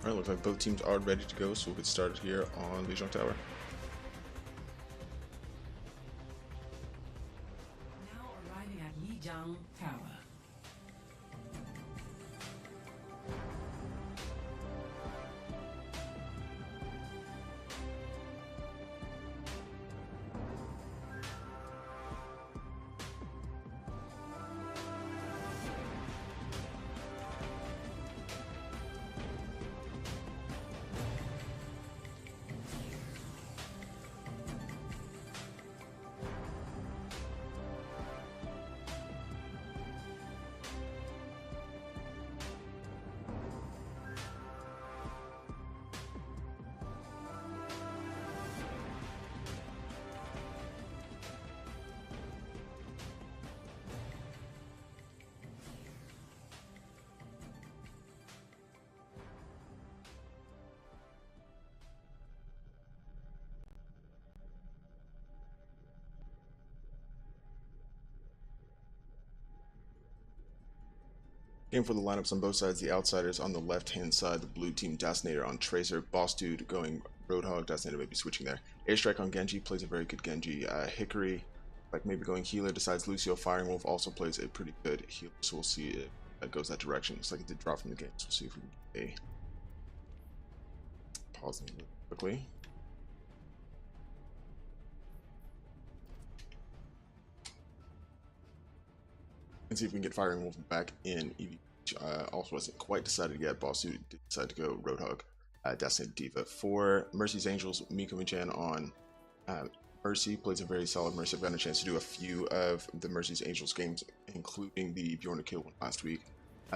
Alright, looks like both teams are ready to go, so we'll get started here on Lijiang Tower. Now arriving at Lijiang Tower. Game for the lineups on both sides. The Outsiders on the left-hand side, the blue team Dastinator on Tracer, Boss Dude going Roadhog, Dastinator maybe switching there. Airstrike on Genji, plays a very good Genji. Hickory, like maybe going healer, decides Lucio. Firing Wolf also plays a pretty good healer, so we'll see if that goes that direction. Looks like it did drop from the game, so we'll see if we can get a pause quickly. And see if we can get Firing Wolf back in EV. Also wasn't quite decided yet. Boss Dude did decide to go Roadhog, Destiny Diva. For Mercy's Angels, Miko Michan on Mercy, plays a very solid Mercy. I've gotten a chance to do a few of the Mercy's Angels games, including the Bjorn to Kill one last week.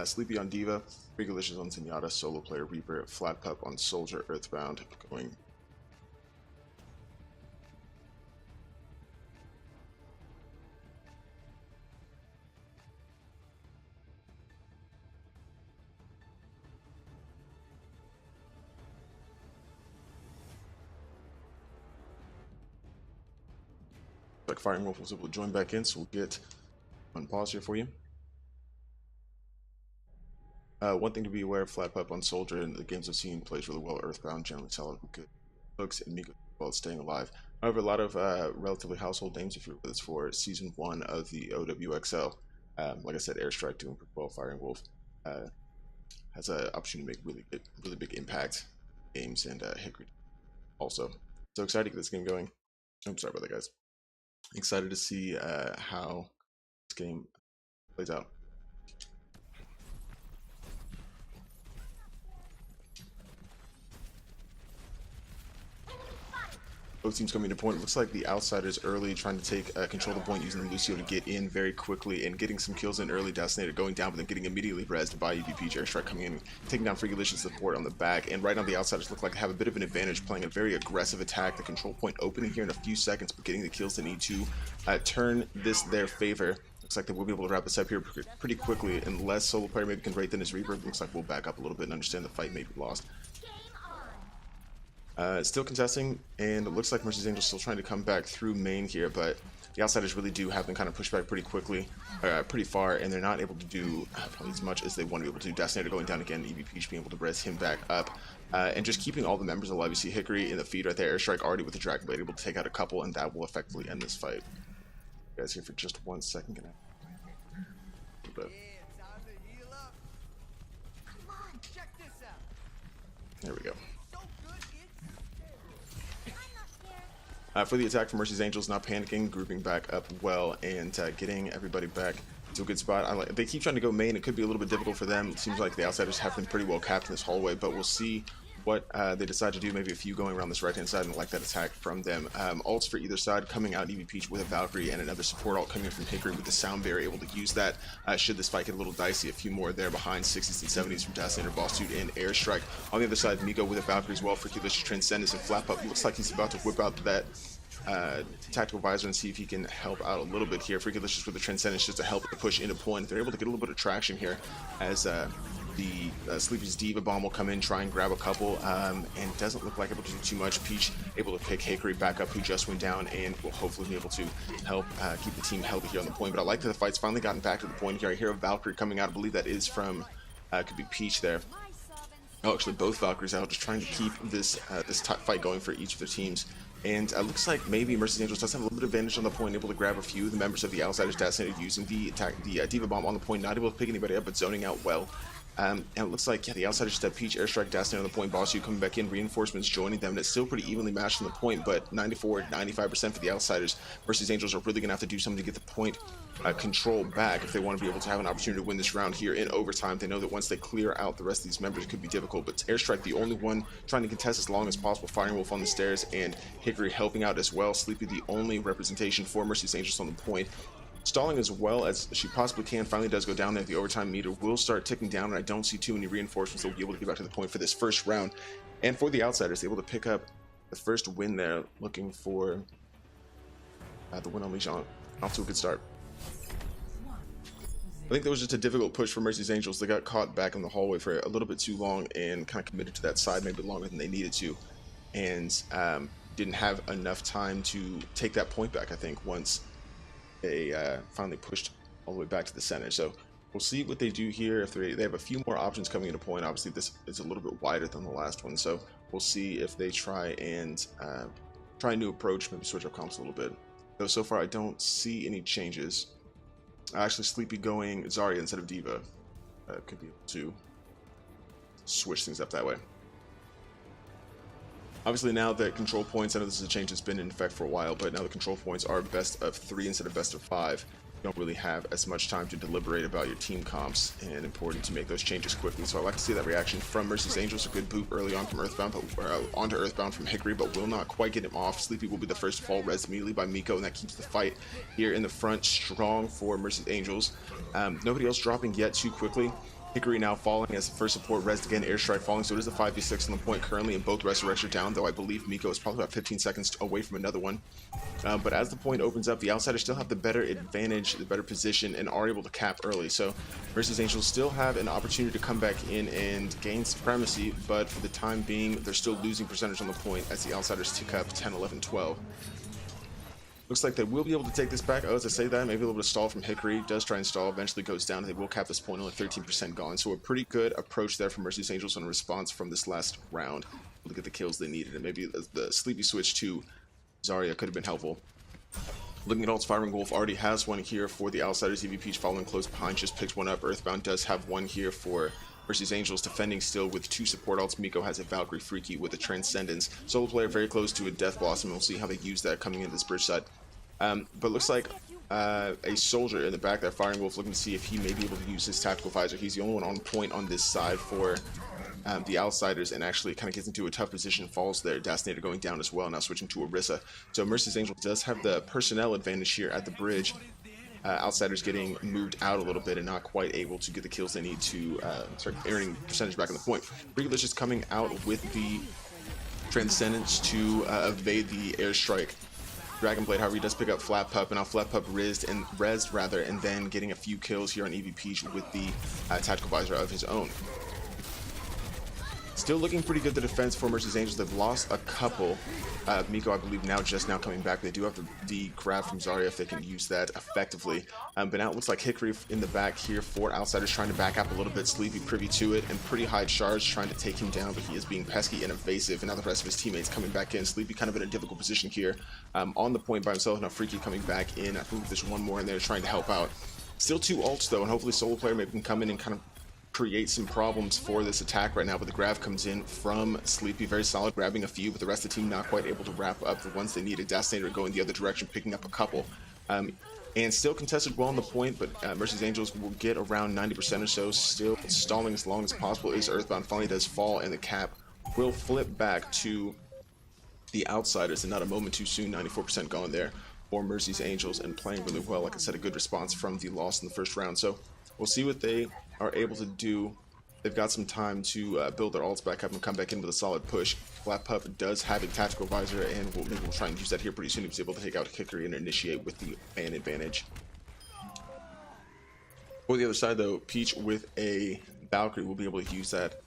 Sleepy on Diva, Rigolicious on Zenyatta, Solo Player Reaper, Flat Pup on Soldier, Earthbound, going like Firing Wolf was able to join back in, so we'll get on pause here for you. One thing to be aware of, Flat Pup on Soldier in the games I've seen plays really well Earthbound, generally solid with good hooks, and Miko well staying alive. However, a lot of relatively household names if you're with us for Season 1 of the OWXL. Like I said, Airstrike doing pretty well, Firing Wolf has an opportunity to make really big impact games, and Hickory also. So excited to get this game going. I'm sorry about that, guys. Excited to see how this game plays out. Both teams coming to point. It looks like the Outsiders early trying to take control of the point using Lucio to get in very quickly and getting some kills in early. Dastinator going down, but then getting immediately rezzed by EVP. Airstrike coming in, taking down Frigolicious support on the back. And right now the Outsiders look like they have a bit of an advantage, playing a very aggressive attack. The control point opening here in a few seconds, but getting the kills they need to turn this their favor. Looks like they will be able to wrap this up here pretty quickly, unless Solo Player maybe can rate than his Reaper. Looks like we'll back up a little bit and understand the fight may be lost. Still contesting, and it looks like Mercy's Angels still trying to come back through main here, but the Outsiders really do have them kind of pushed back pretty quickly, pretty far, and they're not able to do probably as much as they want to be able to do. Dastinator going down again, EVP should be able to res him back up, and just keeping all the members alive. You see Hickory in the feed right there, Airstrike already with the Dragon Blade, able to take out a couple, and that will effectively end this fight. You guys here for just 1 second, can I? There we go. For the attack from Mercy's Angels, not panicking, grouping back up well, and getting everybody back to a good spot. They keep trying to go main. It could be a little bit difficult for them. It seems like the Outsiders have been pretty well capped in this hallway, but we'll see what they decide to do. Maybe a few going around this right-hand side, and like that attack from them. Ults for either side coming out, EV Peach with a Valkyrie, and another support ult coming in from Hickory with the Sound Barrier, able to use that should this fight get a little dicey. A few more there behind, 60s and 70s from Dastinator, Boss Dude, and Airstrike. On the other side, Miko with a Valkyrie as well for Frigolicious, Transcendence, and Flat Pup. Looks like he's about to whip out that Tactical Visor and see if he can help out a little bit here. Frigolicious with the Transcendence just to help the push into point. They're able to get a little bit of traction here as the Sleepy's Diva Bomb will come in, try and grab a couple, and doesn't look like able to do too much. Peach able to pick Hickory back up, who just went down, and will hopefully be able to help keep the team healthy here on the point. But I like that the fight's finally gotten back to the point here. I hear a Valkyrie coming out. I believe that is from, could be Peach there. Oh, actually, both Valkyries out, just trying to keep this this fight going for each of their teams. And looks like maybe Mercy's Angels does have a little bit of advantage on the point, able to grab a few of the members of the Outsiders Designated using the attack, the Diva Bomb on the point, not able to pick anybody up, but zoning out well. And it looks like, yeah, the Outsiders just have Peach, Airstrike, Dacian on the point, Boss U coming back in, reinforcements joining them, and it's still pretty evenly matched on the point, but 94-95% for the Outsiders. Mercy's Angels are really going to have to do something to get the point control back if they want to be able to have an opportunity to win this round here in overtime. They know that once they clear out the rest of these members, it could be difficult, but Airstrike, the only one trying to contest as long as possible, Firing Wolf on the stairs, and Hickory helping out as well. Sleepy, the only representation for Mercy's Angels on the point. Stalling as well as she possibly can, finally does go down there. The overtime meter will start ticking down, and I don't see too many reinforcements that will be able to get back to the point for this first round. And for the Outsiders, able to pick up the first win there, looking for the win on Lijiang. Off to a good start. I think that was just a difficult push for Mercy's Angels. They got caught back in the hallway for a little bit too long and kind of committed to that side maybe longer than they needed to. And didn't have enough time to take that point back, I think, once they finally pushed all the way back to the center. So we'll see what they do here. If they have a few more options coming into point, obviously this is a little bit wider than the last one. So we'll see if they try and try a new approach, maybe switch up comps a little bit. Though so far I don't see any changes. Actually, Sleepy going Zarya instead of Diva. Could be able to switch things up that way. Obviously now that control points, I know this is a change that's been in effect for a while, but now the control points are best of 3 instead of best of 5. You don't really have as much time to deliberate about your team comps, and important to make those changes quickly. So I like to see that reaction from Mercy's Angels. A good boot early on from Earthbound, but onto Earthbound from Hickory, but will not quite get him off. Sleepy will be the first to fall, res immediately by Miko, and that keeps the fight here in the front strong for Mercy's Angels. Nobody else dropping yet too quickly. Hickory now falling as the first support, Res again, Airstrike falling, so it is a 5v6 on the point currently, and both Resurrects are down, though I believe Miko is probably about 15 seconds away from another one. But as the point opens up, the Outsiders still have the better advantage, the better position, and are able to cap early. So Mercy's Angels still have an opportunity to come back in and gain supremacy, but for the time being, they're still losing percentage on the point as the Outsiders tick up 10, 11, 12. Looks like they will be able to take this back. Oh, as I say that, maybe a little bit of stall from Hickory. Does try and stall, eventually goes down. They will cap this point, only 13% gone. So a pretty good approach there from Mercy's Angels on a response from this last round. Look at the kills they needed, and maybe the Sleepy switch to Zarya could have been helpful. Looking at ults, Firing Wolf already has one here for the Outsiders. EV Peach following close behind, just picks one up. Earthbound does have one here for Mercy's Angels, defending still with 2 support ults. Miko has a Valkyrie Freaky with a Transcendence. Solo player very close to a Death Blossom, and we'll see how they use that coming into this bridge side. But looks like a soldier in the back there, Firing Wolf, looking to see if he may be able to use his tactical visor. He's the only one on point on this side for the Outsiders, and actually kind of gets into a tough position, falls there. Dacinator going down as well, now switching to Orisa. So Mercy's Angel does have the personnel advantage here at the bridge. Outsiders getting moved out a little bit and not quite able to get the kills they need to start earning percentage back on the point. Regulicious coming out with the Transcendence to evade the Airstrike. Dragonblade, however, he does pick up Flat Pup, and now Flat Pup rezzed, and then getting a few kills here on EV Peach with the tactical visor of his own. Still looking pretty good, the defense for Mercy's Angels. They've lost a couple. Miko, I believe, just now coming back. They do have the grab from Zarya if they can use that effectively. But now it looks like Hickory in the back here for Outsiders, trying to back up a little bit. Sleepy privy to it, and pretty high charge, trying to take him down, but he is being pesky and evasive. And now the rest of his teammates coming back in. Sleepy kind of in a difficult position here. On the point by himself. Now Freaky coming back in. I believe there's one more in there trying to help out. Still 2 ults, though, and hopefully solo player maybe can come in and kind of create some problems for this attack right now, but the grab comes in from Sleepy, very solid, grabbing a few, but the rest of the team not quite able to wrap up the ones they needed. Dacinator going the other direction, picking up a couple, and still contested well on the point, but Mercy's Angels will get around 90% or so, still stalling as long as possible. Is Earthbound finally does fall, and the cap will flip back to the Outsiders, and not a moment too soon. 94% gone there for Mercy's Angels, and playing really well. Like I said, a good response from the loss in the first round. So we'll see what they are able to do. They've got some time to build their ults back up and come back in with a solid push. Flat Pup does have a tactical visor, and maybe we'll try and use that here pretty soon. He was able to take out Hickory and initiate with the man advantage. For the other side, though, Peach with a Valkyrie will be able to use that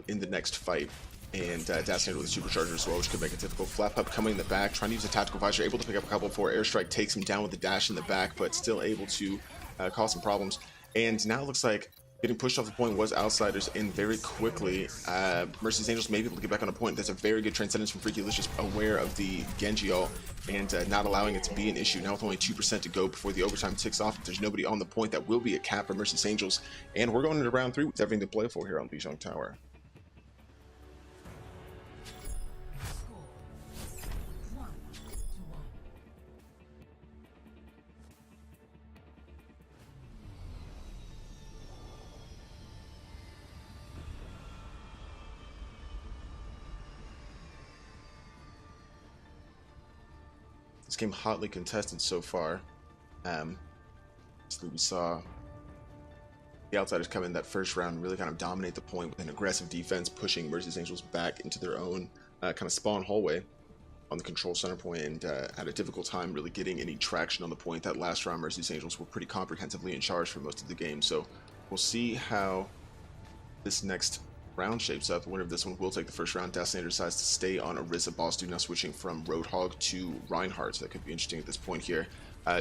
in the next fight. And Dacinator with a supercharger as well, which could make it difficult. Flat Pup coming in the back, trying to use a tactical visor, able to pick up a couple before Airstrike takes him down with the dash in the back, but still able to cause some problems. And now it looks like Getting pushed off the point was Outsiders, and very quickly, Mercy's Angels may be able to get back on a point. That's a very good Transcendence from Freaky Licious, aware of the Genji ult and not allowing it to be an issue. Now with only 2% to go before the overtime ticks off, if there's nobody on the point, that will be a cap for Mercy's Angels. And we're going into round 3 with everything to play for here on Lijiang Tower. This game hotly contested so far. We saw the Outsiders come in that first round and really kind of dominate the point with an aggressive defense, pushing Mercy's Angels back into their own kind of spawn hallway on the control center point, and had a difficult time really getting any traction on the point. That last round, Mercy's Angels were pretty comprehensively in charge for most of the game, so we'll see how this next round shapes up. The winner of this one will take the first round. Destinator decides to stay on Orisa. Boss Dude now switching from Roadhog to Reinhardt, so that could be interesting at this point here.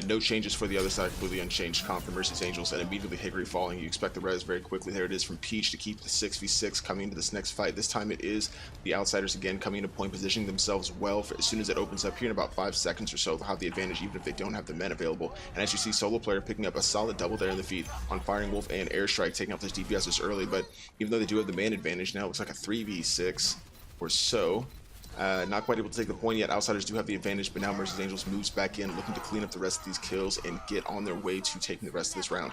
No changes for the other side, completely unchanged comp for Mercy's Angels, and immediately Hickory falling. You expect the res very quickly. There it is from Peach to keep the 6v6 coming into this next fight. This time it is the Outsiders again coming into point, positioning themselves well for as soon as it opens up here in about 5 seconds or so. They'll have the advantage even if they don't have the men available. And as you see, Solo Player picking up a solid double there in the feed on Firing Wolf and Airstrike, taking out those DPSs early, but even though they do have the man advantage, now it looks like a 3v6 or so. Not quite able to take the point yet. Outsiders do have the advantage, but now Mercy's Angels moves back in, looking to clean up the rest of these kills and get on their way to taking the rest of this round.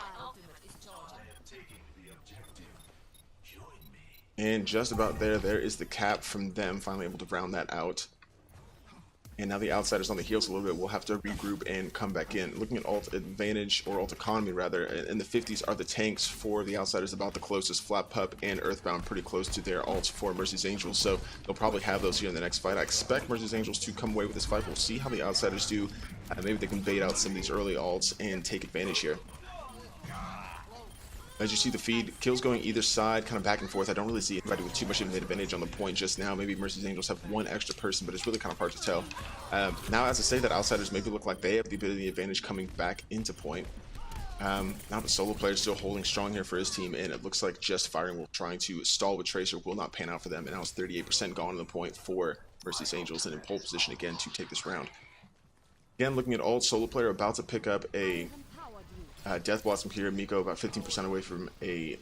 And just about there is the cap from them, finally able to round that out. And now the Outsiders on the heels a little bit will have to regroup and come back in. Looking at ult advantage, or ult economy rather, in the 50s are the tanks for the Outsiders, about the closest. Flat Pup and Earthbound pretty close to their ults for Mercy's Angels, so they'll probably have those here in the next fight. I expect Mercy's Angels to come away with this fight. We'll see how the Outsiders do. Maybe they can bait out some of these early ults and take advantage here. As you see the feed, kills going either side, kind of back and forth. I don't really see anybody with too much of an advantage on the point just now. Maybe Mercy's Angels have one extra person, but it's really kind of hard to tell. Now, as I say that, Outsiders maybe look like they have the ability advantage coming back into point. Now the Solo Player still holding strong here for his team, and it looks like just Firing Wolf trying to stall with Tracer will not pan out for them. And now it's 38% gone on the point for Mercy's Angels, and in pole position again to take this round. Again, looking at ult, Solo Player about to pick up a Death Blossom here. Miko about 15% away from a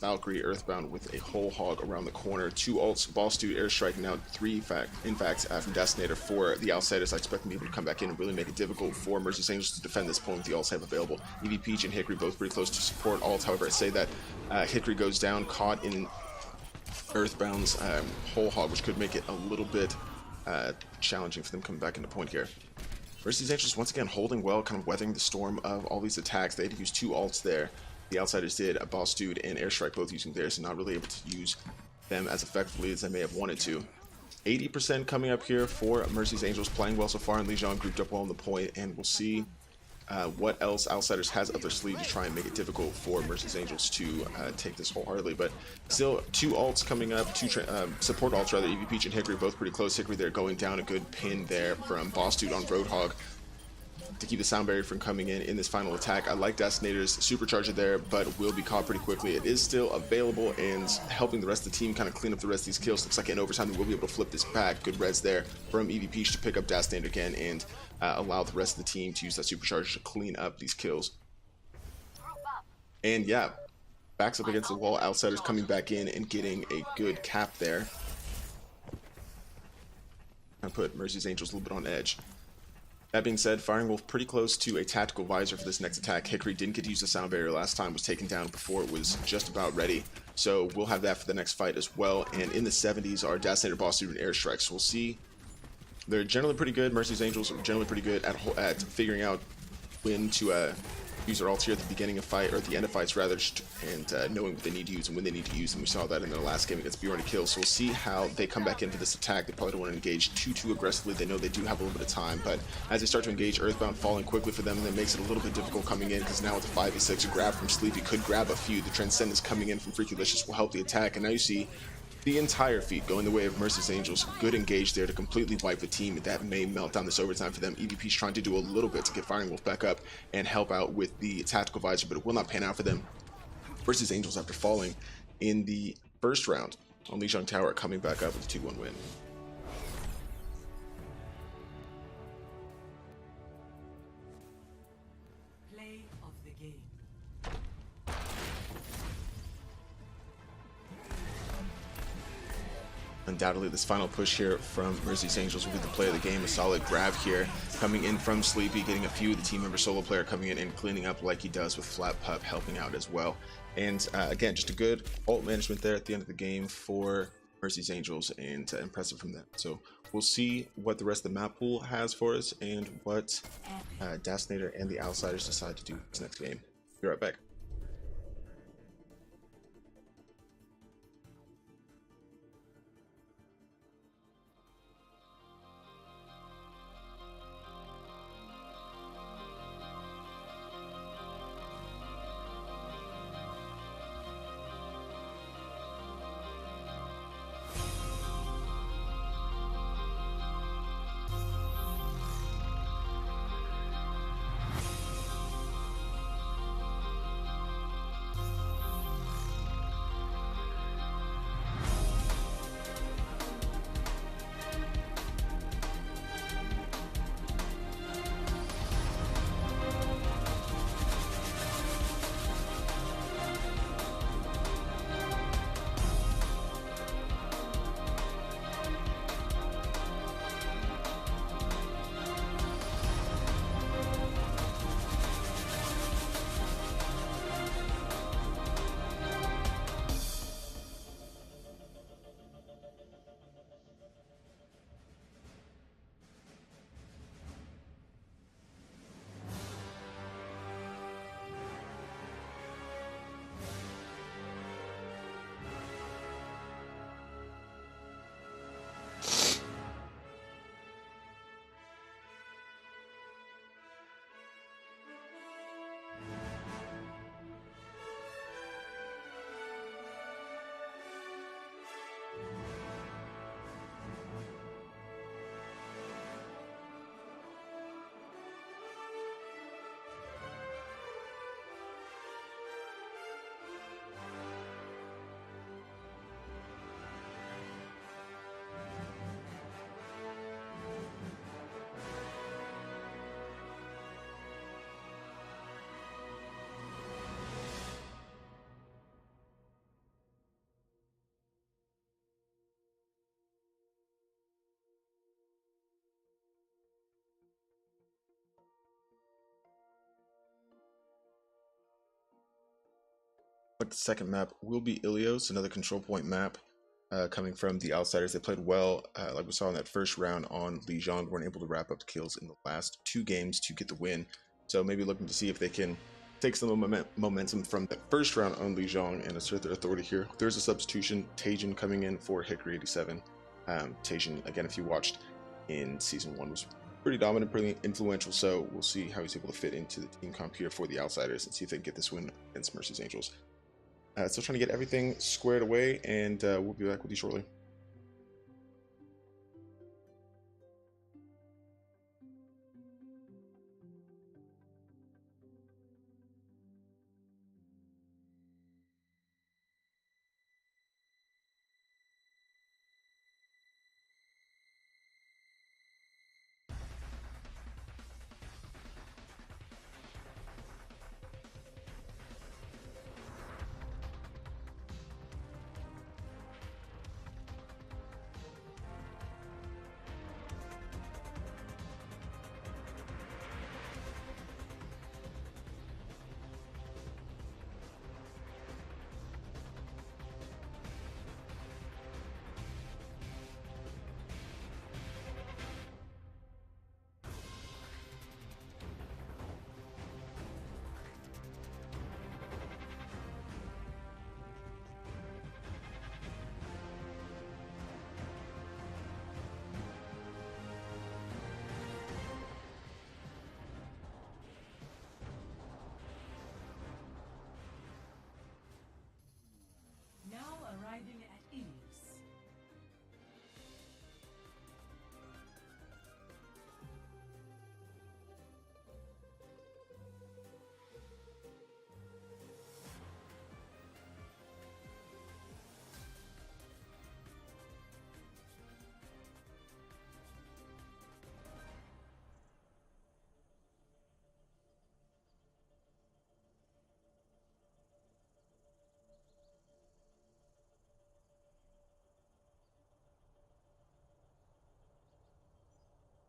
Valkyrie Earthbound with a whole hog around the corner. 2 ults, Boss Dude, Airstrike, now 3 in fact from Destinator for the Outsiders. I expect them to be able to come back in and really make it difficult for Mercy's Angels to defend this point with the ults they have available. EV Peach and Hickory both pretty close to support ults. However, I say that Hickory goes down, caught in Earthbound's whole hog, which could make it a little bit challenging for them coming back into point here. Mercy's Angels once again holding well, kind of weathering the storm of all these attacks. They had to use 2 ults there. The Outsiders did, a Boss Dude and Airstrike both using theirs, so not really able to use them as effectively as they may have wanted to. 80% coming up here for Mercy's Angels, playing well so far, and Lijiang grouped up well on the point, and we'll see what else Outsiders has up their sleeve to try and make it difficult for Mercy's Angels to take this wholeheartedly. But still, 2 ults coming up, 2 support ults rather. EV Peach and Hickory both pretty close. Hickory there going down, a good pin there from Boss Dude on Roadhog to keep the sound barrier from coming in this final attack. I like Destinator's supercharger there, but will be caught pretty quickly. It is still available and helping the rest of the team kind of clean up the rest of these kills. Looks like in overtime they will be able to flip this back. Good res there from EV Peach to pick up Destinator again and allow the rest of the team to use that supercharger to clean up these kills. And yeah, backs up against the wall. Outsiders coming back in and getting a good cap there. And put Mercy's Angels a little bit on edge. That being said, Firing Wolf pretty close to a tactical visor for this next attack. Hickory didn't get to use the sound barrier last time, was taken down before it was just about ready. So we'll have that for the next fight as well. And in the 70s are Destinator, Boss Dude, and Airstrike. So we'll see. They're generally pretty good. Mercy's Angels are generally pretty good at figuring out when to use their ults here at the beginning of fight, or at the end of fights rather, and knowing what they need to use and when they need to use them. We saw that in their last game against Bjorn to kill. So we'll see how they come back into this attack. They probably don't want to engage too aggressively. They know they do have a little bit of time, but as they start to engage, Earthbound falling quickly for them, and that makes it a little bit difficult coming in, because now with the 5v6, a grab from Sleepy could grab a few. The Transcendence coming in from Freaky Licious will help the attack, and now you see the entire feed going the way of Mercy's Angels. Good engage there to completely wipe the team. That may melt down this overtime for them. EVP's trying to do a little bit to get Firing Wolf back up and help out with the tactical visor, but it will not pan out for them. versus Angels after falling in the first round on Lijiang Tower, coming back up with a 2-1 win. Play of the game. Undoubtedly, this final push here from Mercy's Angels will be the play of the game. A solid grab here coming in from Sleepy, getting a few of the team member solo player coming in and cleaning up like he does with Flat Pup helping out as well. And again, just a good ult management there at the end of the game for Mercy's Angels, and impressive from them. So we'll see what the rest of the map pool has for us and what Dasnator and the Outsiders decide to do this next game. Be right back. But the second map will be Ilios, another control point map coming from the Outsiders. They played well, like we saw in that first round on Lijiang, weren't able to wrap up the kills in the last 2 games to get the win. So maybe looking to see if they can take some momentum from that first round on Lijiang and assert their authority here. There's a substitution, Tajin coming in for Hickory 87. Tajin, again, if you watched in Season 1, was pretty dominant, pretty influential, so we'll see how he's able to fit into the team comp here for the Outsiders and see if they can get this win against Mercy's Angels. Still trying to get everything squared away, and we'll be back with you shortly.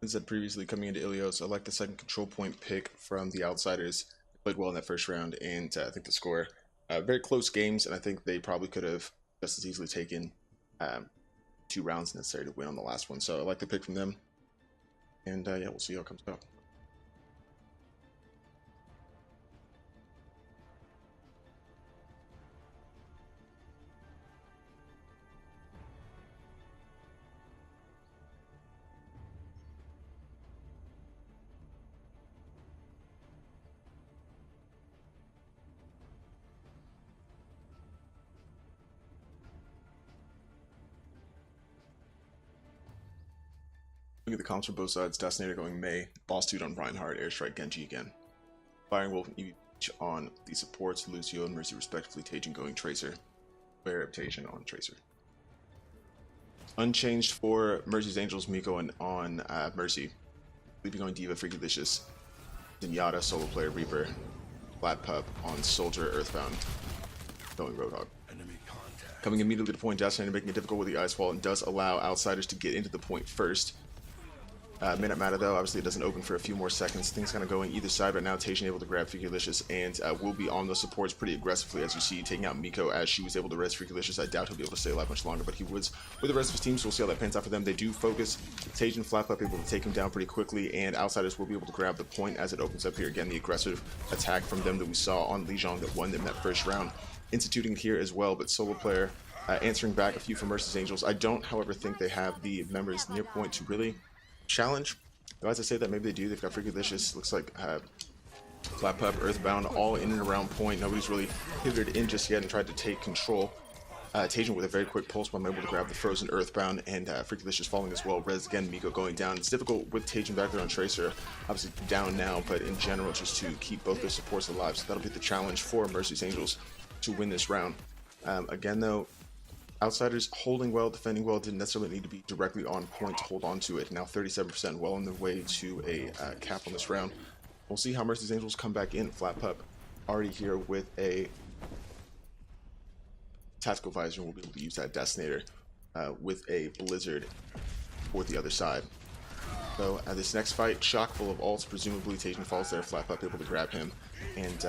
As I said previously, coming into Ilios, I like the second control point pick from the Outsiders. They played well in that first round, and I think the score, very close games, and I think they probably could have just as easily taken 2 rounds necessary to win on the last one. So I like the pick from them, and yeah, we'll see how it comes out. Looking at the comps for both sides, Destinator going Mei, Boss Dude on Reinhardt, Airstrike Genji again. Firing Wolf and EVP on the supports, Lucio and Mercy respectively, Tajin going Tracer, Bear Tajin on Tracer. Unchanged for Mercy's Angels, Miko and on Mercy. Sleepy going D.Va, Freakylicious, Zenyatta, Solo Player, Reaper, Flat Pup on Soldier, Earthbound, going Roadhog. Coming immediately to point, Destinator making it difficult with the Ice Wall and does allow Outsiders to get into the point first. Minute matter though, obviously it doesn't open for a few more seconds. Things kind of going either side right now. Tajin able to grab Freakylicious and will be on the supports pretty aggressively, as you see, taking out Miko as she was able to res Freakylicious. I doubt he'll be able to stay alive much longer, but he was with the rest of his team, so we'll see how that pans out for them. They do focus. Tajin Flat Up able to take him down pretty quickly, and Outsiders will be able to grab the point as it opens up here. Again, the aggressive attack from them that we saw on Lijiang that won them that first round, instituting here as well, but Solo Player answering back a few from Mercy's Angels. I don't, however, think they have the members near point to really challenge. As I say that, maybe they do. They've got Freakylicious, looks like Flat Pup, Earthbound, all in and around point. Nobody's really pivoted in just yet and tried to take control. Tajin with a very quick pulse bomb able to grab the frozen Earthbound, and Freakylicious falling as well. Res again, Miko going down. It's difficult with Tajin back there on Tracer, obviously down now, but in general just to keep both their supports alive. So that'll be the challenge for Mercy's Angels to win this round. Again though, Outsiders holding well, defending well, didn't necessarily need to be directly on point to hold on to it. Now 37%, well on their way to a cap on this round. We'll see how Mercy's Angels come back in. Flat Pup already here with a tactical visor, and we'll be able to use that Destinator with a Blizzard for the other side. So this next fight, chock full of ults, presumably Tajin falls there, Flat Pup able to grab him, and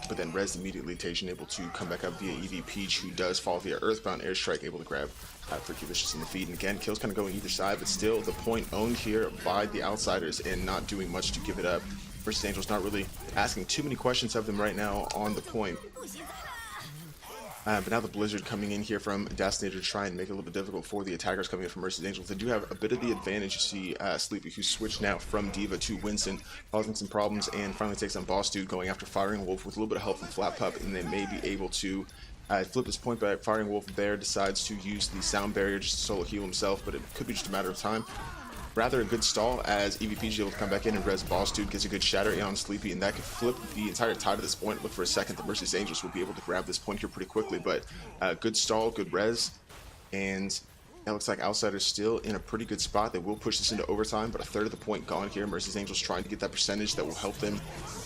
but then res immediately, Tajin able to come back up via EV Peach, who does fall via Earthbound, Airstrike able to grab Freakylicious in the feed, and again, kills kind of going either side, but still the point owned here by the Outsiders and not doing much to give it up. Mercy's Angels not really asking too many questions of them right now on the point. But now the Blizzard coming in here from Destinator to try and make it a little bit difficult for the attackers coming in from Mercy's Angels. They do have a bit of the advantage. You see Sleepy, who switched now from D.Va to Winston, causing some problems, and finally takes on Boss Dude, going after Firing Wolf with a little bit of help from Flat Pup, and they may be able to flip this point back. Firing Wolf there decides to use the sound barrier just to solo heal himself, but it could be just a matter of time. Rather a good stall as EVP is able to come back in and res Boss Dude, gets a good shatter in on Sleepy, and that could flip the entire tide of this point. Look for a second that Mercy's Angels will be able to grab this point here pretty quickly, but good stall, good res, and it looks like Outsiders still in a pretty good spot. They will push this into overtime, but a third of the point gone here. Mercy's Angels trying to get that percentage that will help them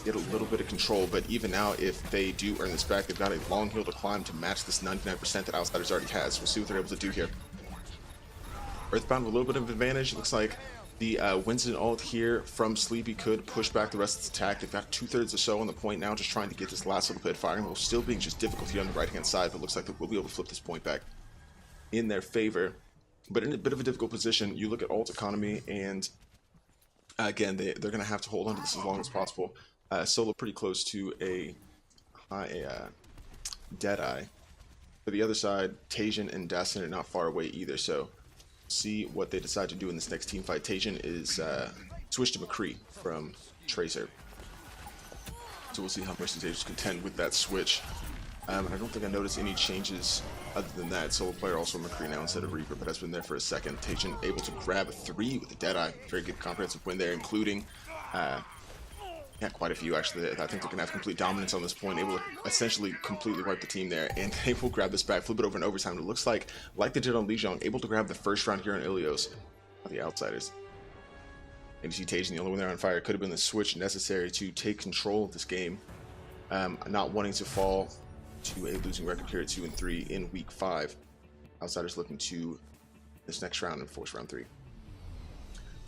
get a little bit of control, but even now, if they do earn this back, they've got a long hill to climb to match this 99% that Outsiders already has. We'll see what they're able to do here. Earthbound with a little bit of advantage. It looks like the Winston ult here from Sleepy could push back the rest of the attack. They've got 2/3 or so on the point now, just trying to get this last little bit firing. While still being just difficult here on the right-hand side, but looks like they will be able to flip this point back in their favor. But in a bit of a difficult position, you look at ult economy, and again, they're going to have to hold on to this as long as possible. Solo pretty close to a Deadeye. For the other side, Tajin and Destinator are not far away either, so see what they decide to do in this next team fight. Tajin is switched to McCree from Tracer, so we'll see how Mercy's Angels contend with that switch. And I don't think I noticed any changes other than that. Solo Player also McCree now instead of Reaper, but has been there for a second. Tajin able to grab a 3 with the Deadeye. Very good comprehensive win there, including yeah, quite a few actually. I think they're going to have complete dominance on this point, able to essentially completely wipe the team there, and they will grab this back, flip it over in overtime. It looks like they did on Lijiang, able to grab the first round here on Ilios, the Outsiders. And you see Tajin, the only one there on fire. Could have been the switch necessary to take control of this game, not wanting to fall to a losing record here at 2-3 in week 5. Outsiders looking to this next round and force round 3.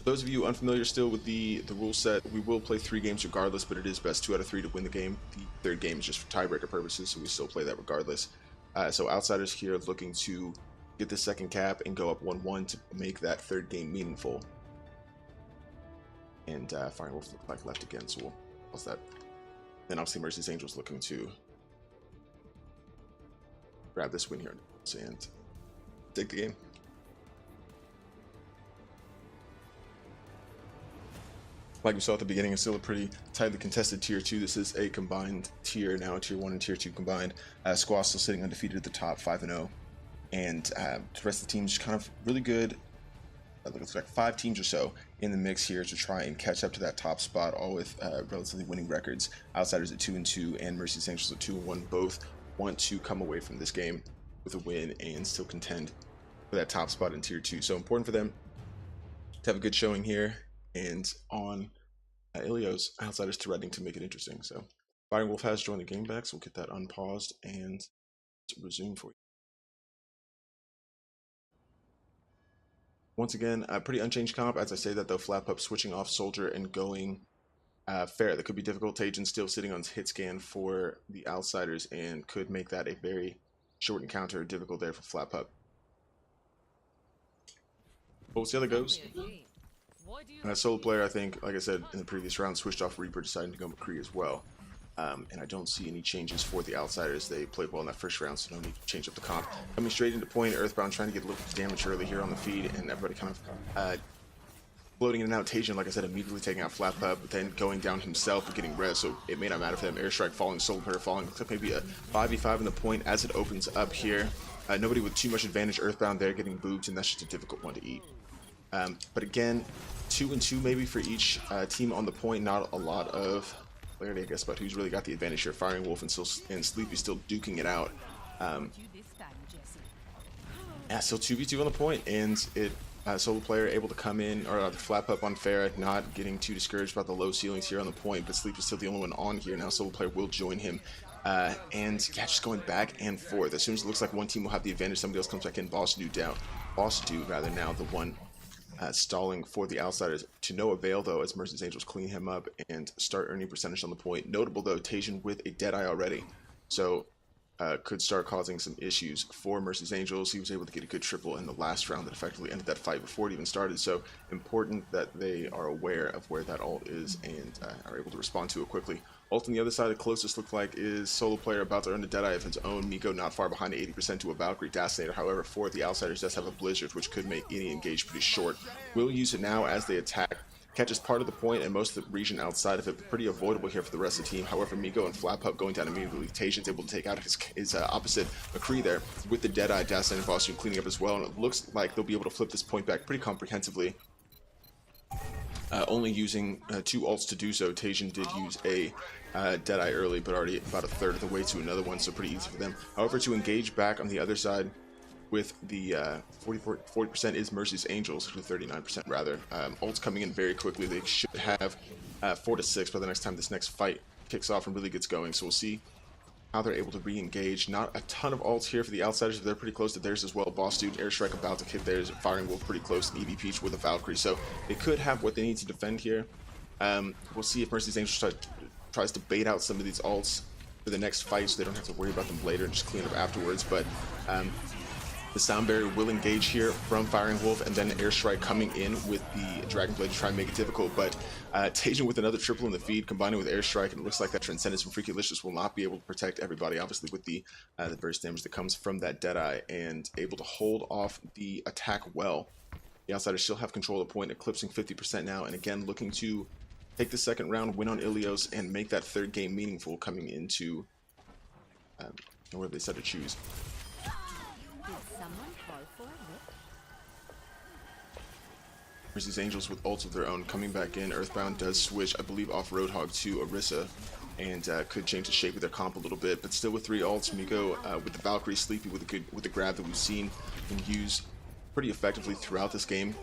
Those of you unfamiliar still with the rule set, we will play 3 games regardless, but it is best 2 out of 3 to win the game. The 3rd game is just for tiebreaker purposes, so we still play that regardless. So Outsiders here looking to get the 2nd cap and go up 1-1 to make that 3rd game meaningful. And Firing Wolf looked like left again, so we'll pause that. Then obviously Mercy's Angels looking to grab this win here and take the game. Like we saw at the beginning, it's still a pretty tightly contested Tier 2. This is a combined tier now, Tier 1 and Tier 2 combined. Squaw still sitting undefeated at the top, 5-0. And the rest of the team's kind of really good. Looks like 5 teams or so in the mix here to try and catch up to that top spot, all with relatively winning records. Outsiders at 2-2 and Mercy's Angels at 2-1. Both want to come away from this game with a win and still contend for that top spot in Tier 2. So important for them to have a good showing here. And on Ilios, Outsiders threatening to make it interesting. So Firing Wolf has joined the game back, so we'll get that unpaused and resume for you. Once again, a pretty unchanged comp. As I say that though, Flap Up switching off Soldier and going Fair. That could be difficult. Tajin still sitting on his hit scan for the Outsiders and could make that a very short encounter, difficult there for Flap Up. But we'll see how that goes. Solo player, I think, like I said in the previous round, switched off Reaper, deciding to go McCree as well. And I don't see any changes for the Outsiders. They played well in that first round, so no need to change up the comp. Coming straight into point, Earthbound trying to get a little bit of damage early here on the feed, and everybody kind of floating in and out. Tajin, like I said, immediately taking out Flap Up, but then going down himself and getting res, so it may not matter for them. Airstrike falling, Solo player falling. Looks like maybe a 5v5 in the point as it opens up here. Nobody with too much advantage. Earthbound there getting booped, and that's just a difficult one to eat. But again, 2-2 maybe for each team on the point. Not a lot of clarity, I guess, about who's really got the advantage here. Firing Wolf and Sleepy still duking it out. Yeah, still 2v2 on the point, and it Solo player able to come in, or Flap Up on Farah, not getting too discouraged about the low ceilings here on the point, but Sleep is still the only one on here. Now Solo player will join him. And yeah, just going back and forth. As soon as it looks like one team will have the advantage, somebody else comes back in. Boss Dude rather now the one stalling for the Outsiders, to no avail though, as Mercy's Angels clean him up and start earning percentage on the point. Notable though, Tajin with a Deadeye already, so could start causing some issues for Mercy's Angels. He was able to get a good triple in the last round that effectively ended that fight before it even started, so important that they are aware of where that ult is and are able to respond to it quickly. Ult on the other side, the closest look like is Solo player about to earn a Deadeye of his own. Miko not far behind, 80% to a Valkyrie Dasinator. However, for the Outsiders does have a Blizzard, which could make any engage pretty short. Will use it now as they attack. Catches part of the point and most of the region outside of it. Pretty avoidable here for the rest of the team. However, Miko and Flap Up going down immediately. Tajin's able to take out his opposite McCree there with the Deadeye. Dasinator Boston cleaning up as well, and it looks like they'll be able to flip this point back pretty comprehensively. Only using 2 ults to do so. Tajin did use a Deadeye early, but already about a third of the way to another one, so pretty easy for them. However, to engage back on the other side with the 40% is Mercy's Angels, to 39% rather. Ults coming in very quickly. They should have 4 to 6 by the next time this next fight kicks off and really gets going, so we'll see how they're able to re-engage. Not a ton of ults here for the Outsiders, but they're pretty close to theirs as well. Boss Dude, Airstrike about to hit theirs, Firing Wolf pretty close, and EV Peach with a Valkyrie, so they could have what they need to defend here. We'll see if Mercy's Angels tries to bait out some of these ults for the next fight, so they don't have to worry about them later and just clean up afterwards. But the Sound Barrier will engage here from Firing Wolf, and then Airstrike coming in with the Dragon Blade to try and make it difficult. But Tajin with another triple in the feed, combining with Airstrike, and it looks like that Transcendence from Freakylicious will not be able to protect everybody, obviously with the burst damage that comes from that Deadeye, and able to hold off the attack well. The Outsiders still have control of the point, eclipsing 50% now, and again looking to take the second round, win on Ilios, and make that 3rd game meaningful coming into where they set to choose. Mercy's Angels with ults of their own coming back in. Earthbound does switch, I believe, off Roadhog to Orisa, and could change the shape of their comp a little bit, but still with 3 ults. Miko with the Valkyrie, Sleepy with the grab that we've seen him use pretty effectively throughout this game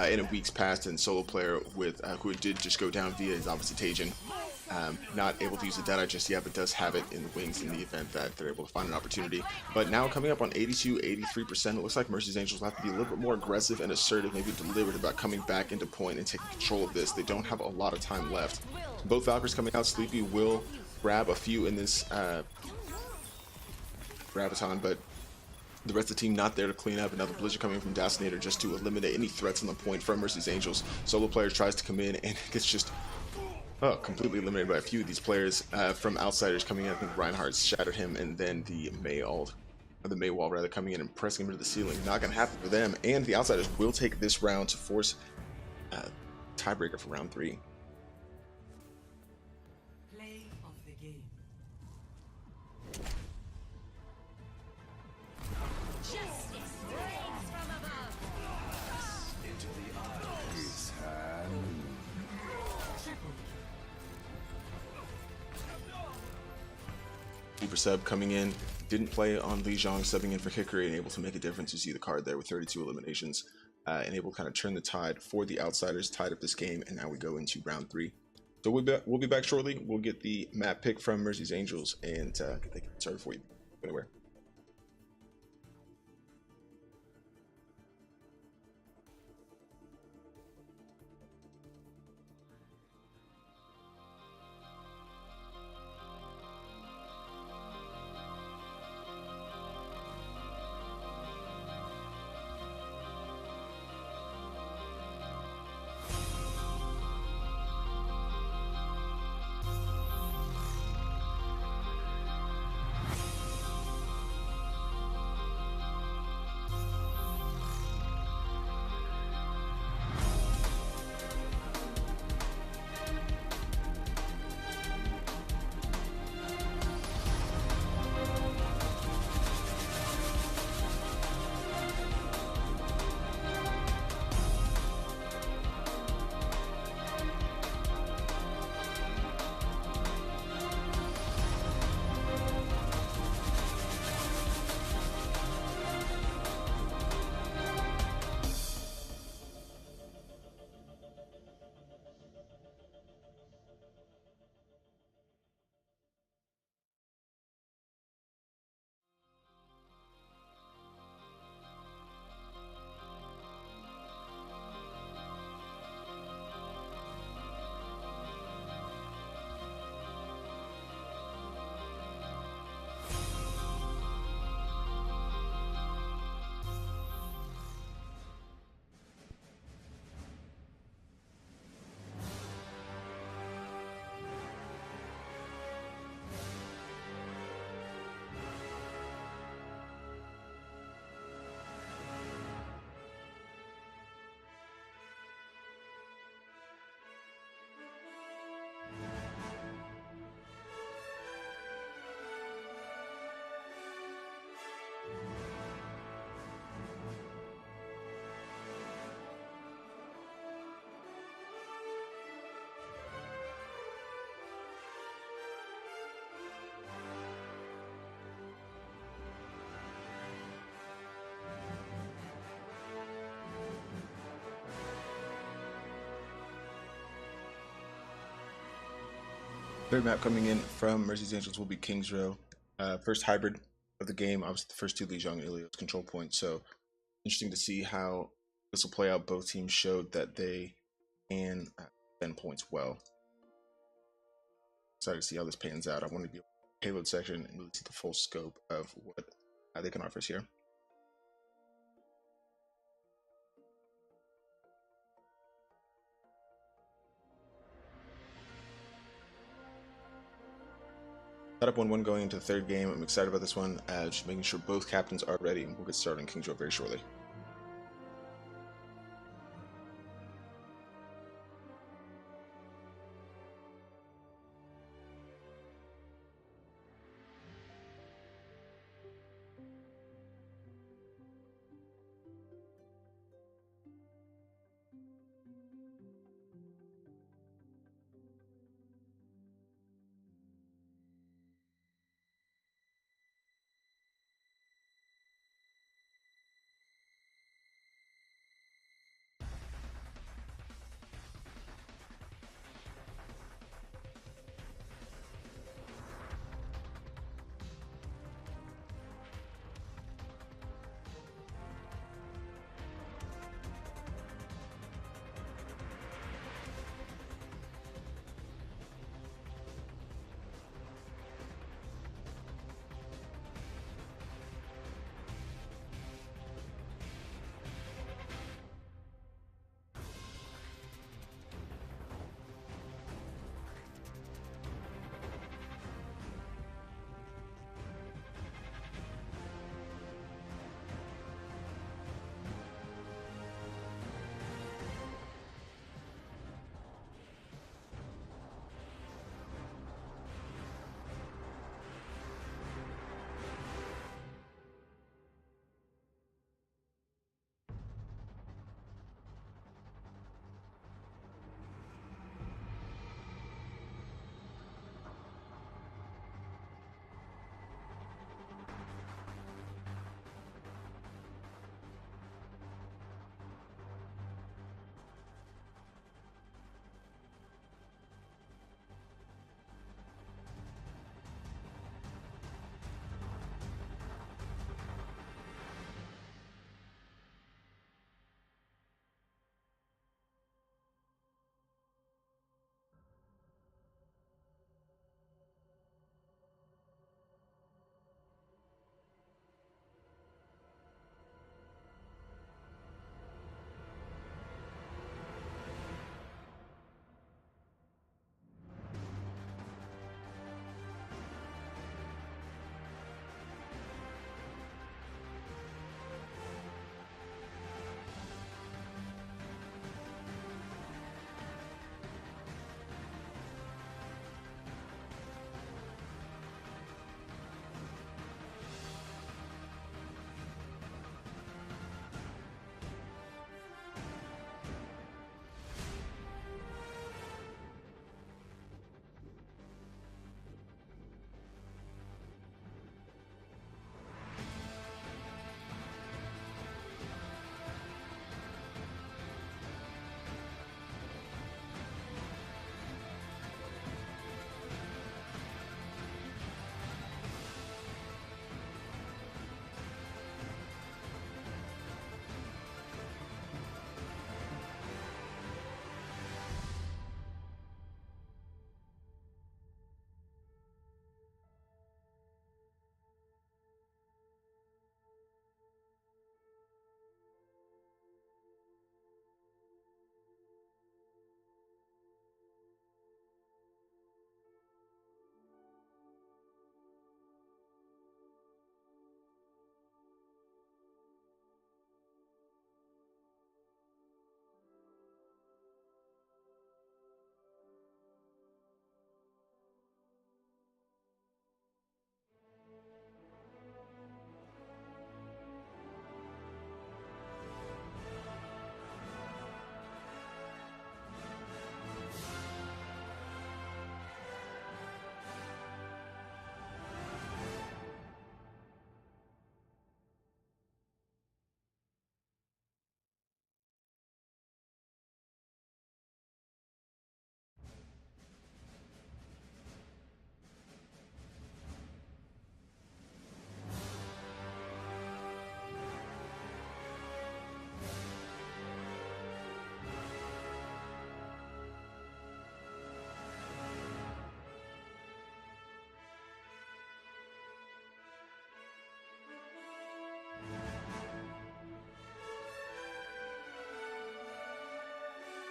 in a week's past, and Solo player with who did just go down via his opposite Tajin. Not able to use the Deadeye just yet, but does have it in the wings in the event that they're able to find an opportunity. But now coming up on 82, 83%, it looks like Mercy's Angels will have to be a little bit more aggressive and assertive, maybe deliberate about coming back into point and taking control of this. They don't have a lot of time left. Both Valkyries coming out. Sleepy will grab a few in this Graviton, but the rest of the team not there to clean up. Another Blizzard coming from Dasinator just to eliminate any threats on the point from Mercy's Angels. Solo players tries to come in and gets just completely eliminated by a few of these players from outsiders coming in. I think Reinhardt shattered him, and then the Maywall rather, coming in and pressing him to the ceiling. Not going to happen for them, and the outsiders will take this round to force tiebreaker for round 3. Play of the game. Justice reigns from above. Into the eyes and Triple Super sub coming in, didn't play on Li Zhang, subbing in for Hickory, and able to make a difference. You see the card there with 32 eliminations, and able to kind of turn the tide for the outsiders, tied up this game, and now we go into round 3. So we'll be back shortly. We'll get the map pick from Mercy's Angels and get that started for you. Anywhere. Third map coming in from Mercy's Angels will be King's Row. First hybrid of the game. Obviously, the first two Li Zhang and Ilios control points. So interesting to see how this will play out. Both teams showed that they can defend points well. Excited to see how this pans out. I want to be able to payload section and really see the full scope of what they can offer us here. Setup 1-1 going into the third game. I'm excited about this one. Just making sure both captains are ready, and we'll get started on King's Row very shortly.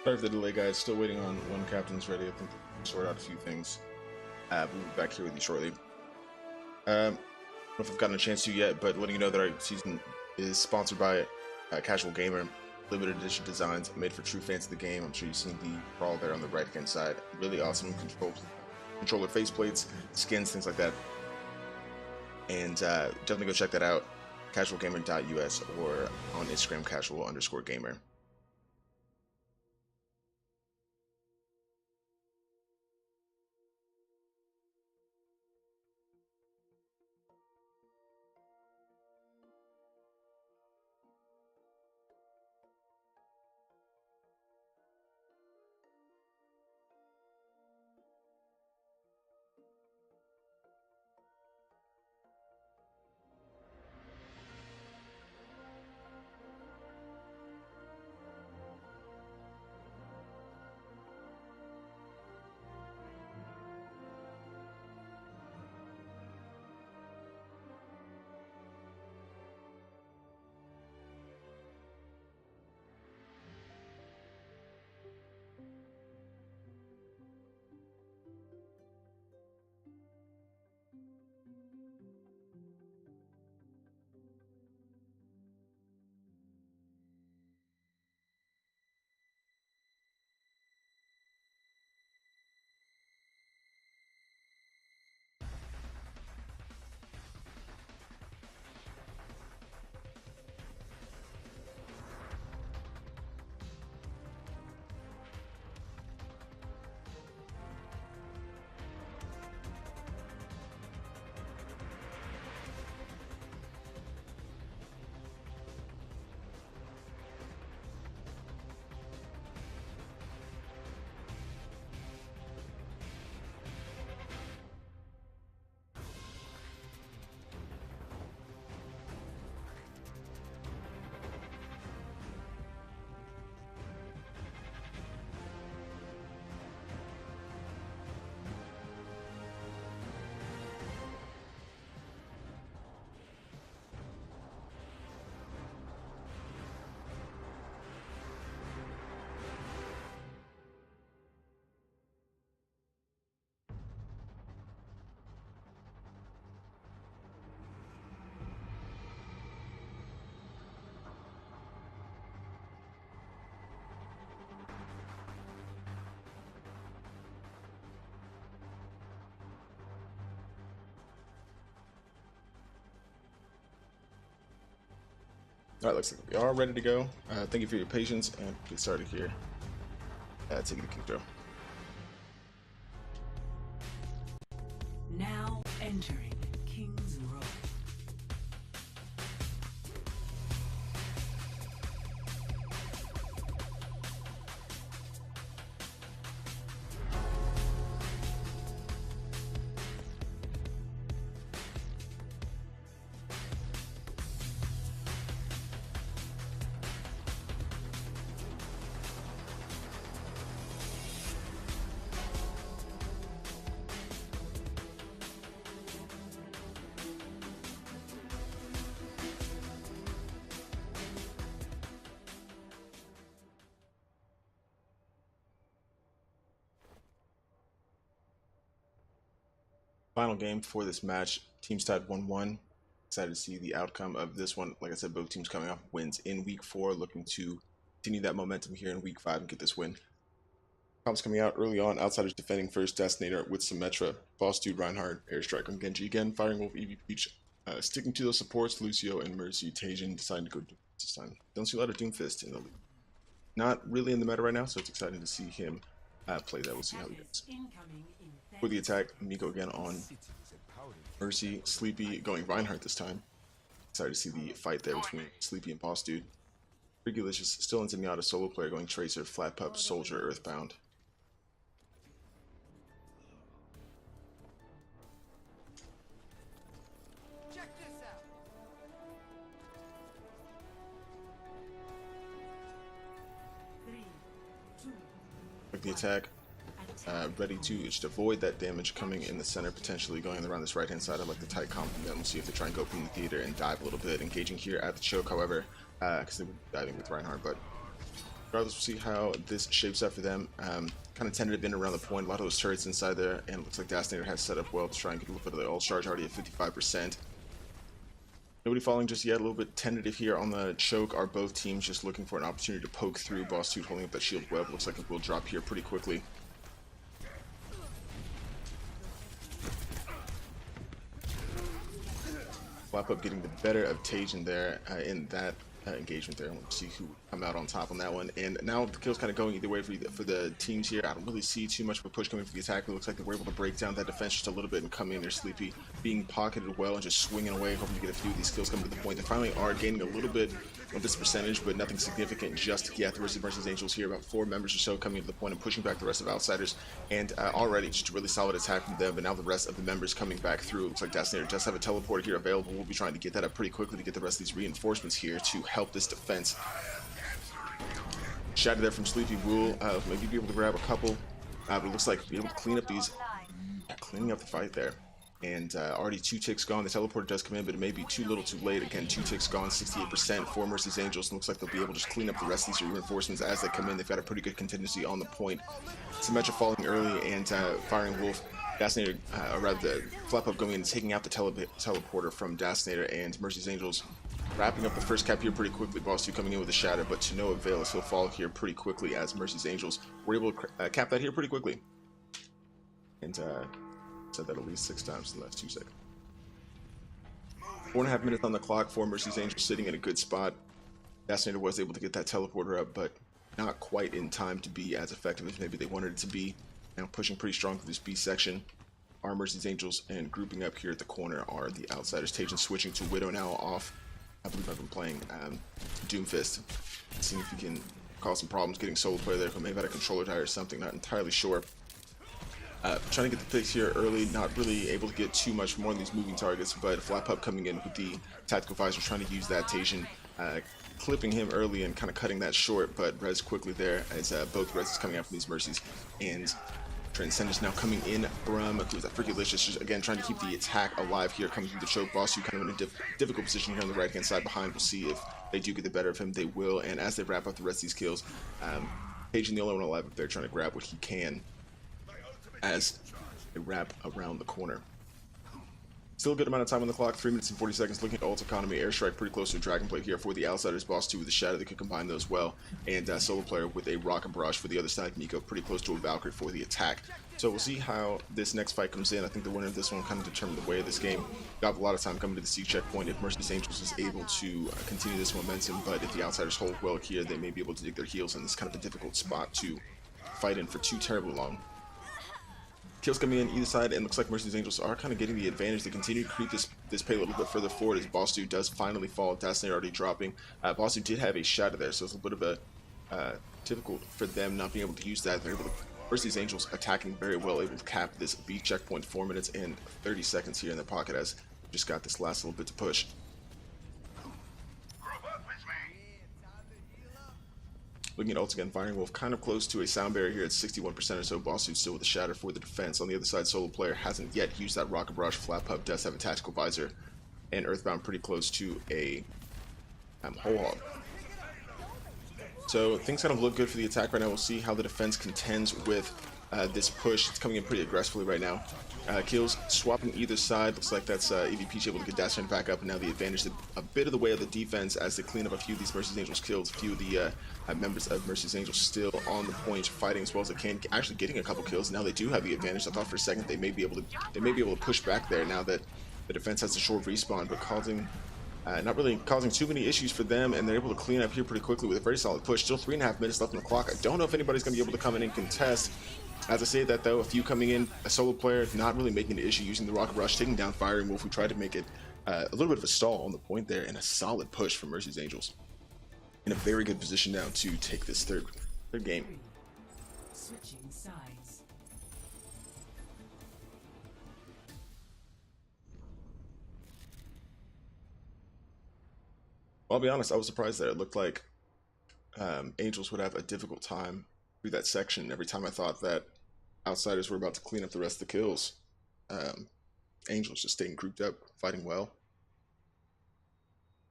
Sorry for the delay, guys. Still waiting on one captain's ready. I think we'll sort out a few things. We'll be back here with you shortly. I don't know if I've gotten a chance to yet, but letting you know that our season is sponsored by Casual Gamer. Limited edition designs made for true fans of the game. I'm sure you've seen the crawl there on the right hand side. Really awesome controller faceplates, skins, things like that. And definitely go check that out. Casualgamer.us or on Instagram casual_gamer. Alright, looks like we are ready to go. Thank you for your patience, and get started here. Taking the kick throw. Now entering King's Row. Final game for this match. Teams tied 1-1. Excited to see the outcome of this one. Like I said, both teams coming off wins in week 4, looking to continue that momentum here in week 5 and get this win. Comps coming out early on. Outsiders defending first. Destinator with Symmetra. Boss Dude Reinhardt. Airstrike on Genji again. Firing Wolf Eevee Peach. Sticking to those supports. Lucio and Mercy. Tajan deciding to go this time. Don't see a lot of Doomfist in the league. Not really in the meta right now, so it's exciting to see him play that. We'll see how he does. Incoming in For the attack, Miko again on Mercy. Sleepy going Reinhardt this time. Excited to see the fight there between Sleepy and Boss Dude. Regulicious still in Zenyatta, solo player going Tracer, Flat Pup, Soldier, Earthbound. Check this out. three, two, Like the attack, ready to just avoid that damage coming in the center, potentially going around this right hand side. I like the tight comp from them. We'll see if they try and go from the theater and dive a little bit. Engaging here at the choke, however, because they were diving with Reinhardt, but Regardless, we'll see how this shapes up for them. Kind of tentative in around the point. A lot of those turrets inside there, and it looks like Dastinator has set up well to try and get a little bit of the ult charge already at 55%. Nobody falling just yet. A little bit tentative here on the choke. Are both teams just looking for an opportunity to poke through? Boss 2 holding up that shield web. Looks like it will drop here pretty quickly. Flap up getting the better of Tajin there in that engagement there. We'll see who come out on top on that one. And now the kill's kind of going either way for the teams here. I don't really see too much of a push coming for the attack. It looks like they were able to break down that defense just a little bit and come in there sleepy, being pocketed well and just swinging away, hoping to get a few of these kills coming to the point. They finally are gaining a little bit of this percentage, but nothing significant just yet. The versus Angels here, about 4 members or so coming to the point and pushing back the rest of Outsiders. And already just a really solid attack from them, but now the rest of the members coming back through. Looks like Dastinator does have a teleport here available. We'll be trying to get that up pretty quickly to get the rest of these reinforcements here to help this defense. Shatter there from Sleepy will maybe be able to grab a couple, but it looks like be able to clean up these, cleaning up the fight there. And already 2 ticks gone. The teleporter does come in, but it may be too little too late. Again, 2 ticks gone, 68% for Mercy's Angels. And looks like they'll be able to just clean up the rest of these reinforcements as they come in. They've got a pretty good contingency on the point. Symmetra falling early and firing Wolf. Dastinator, or rather the Flap Up going in and taking out the teleporter from Dastinator, and Mercy's Angels wrapping up the first cap here pretty quickly. Boss 2 coming in with a shatter, but to no avail as he'll fall here pretty quickly as Mercy's Angels were able to cap that here pretty quickly. And said that at least 6 times in the last 2 seconds. 4.5 minutes on the clock for Mercy's Angels sitting in a good spot. Dastinator was able to get that teleporter up, but not quite in time to be as effective as maybe they wanted it to be. Now pushing pretty strong through this B section. Are Mercy's Angels, and grouping up here at the corner are the Outsiders. Tajin switching to Widow now off. I believe I've been playing Doomfist. Seeing if he can cause some problems getting solo player there, who may have had a controller die or something, not entirely sure. Trying to get the picks here early, not really able to get too much more on these moving targets, but Flap Up coming in with the tactical visor, trying to use that. Tajin clipping him early and kind of cutting that short, but res quickly there as both res is coming out from these Mercies. And Transcendence now coming in from who's that Freakulicious, just again trying to keep the attack alive here, coming through the choke. Boss 2 kind of in a difficult position here on the right hand side behind. We'll see if they do get the better of him. They will, and as they wrap up the rest of these kills, Tajin the only one alive up there trying to grab what he can as they wrap around the corner. Still a good amount of time on the clock, 3 minutes and 40 seconds. Looking at ult economy, airstrike pretty close to a dragon plate here for the Outsiders. Boss 2 with the shadow, they could combine those well, and solo player with a rocket barrage for the other side. Nico pretty close to a Valkyrie for the attack. So we'll see how this next fight comes in. I think the winner of this one kind of determine the way of this game. Got a lot of time coming to the siege checkpoint if Mercy's Angels is able to continue this momentum, but if the Outsiders hold well here, they may be able to dig their heels in this kind of a difficult spot to fight in for too terribly long. Kills coming in either side, and looks like Mercy's Angels are kind of getting the advantage. They continue to creep this pay a little bit further forward as Boss 2 does finally fall. Dastinator already dropping. Boss 2 did have a shadow there, so it's a little bit of a difficult for them not being able to use that. They're able to, Mercy's Angels attacking very well, able to cap this B checkpoint. 4 minutes and 30 seconds here in the pocket as we just got this last little bit to push. Looking at ults again, Firing Wolf kind of close to a sound barrier here at 61% or so. Boss 2 still with a shatter for the defense. On the other side, solo player hasn't yet used that rocket barrage. Flap Up does have a tactical visor, and Earthbound pretty close to a whole hog. So things kind of look good for the attack right now. We'll see how the defense contends with this push. It's coming in pretty aggressively right now. Kills swapping either side. Looks like that's EVP able to get Dastinator back up, and now the advantage a bit of the way of the defense as they clean up a few of these Mercy's Angels kills. A few of the members of Mercy's Angels still on the point, fighting as well as they can, actually getting a couple kills. Now they do have the advantage. I thought for a second they may be able to push back there now that the defense has a short respawn, but causing not really causing too many issues for them, and they're able to clean up here pretty quickly with a very solid push. Still 3.5 minutes left on the clock. I don't know if anybody's going to be able to come in and contest. As I say that though, a few coming in, a solo player not really making the issue, using the rocket rush, taking down Firing Wolf, who tried to make it a little bit of a stall on the point there, and a solid push from Mercy's Angels. In a very good position now to take this third game. Switching sides. Well, I'll be honest, I was surprised there. It looked like Angels would have a difficult time through that section. Every time I thought that Outsiders were about to clean up the rest of the kills, Angels just staying grouped up, fighting well.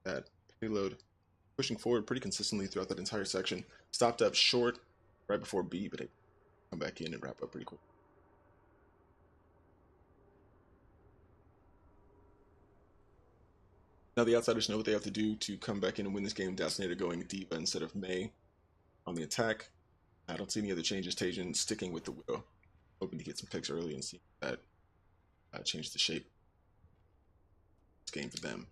That payload pushing forward pretty consistently throughout that entire section. Stopped up short right before B, but they come back in and wrap up pretty quick. Now the Outsiders know what they have to do to come back in and win this game. Dasnator going D.Va instead of Mei on the attack. I don't see any other changes. Tajin sticking with the Widow, hoping to get some picks early and see that change the shape of this game for them.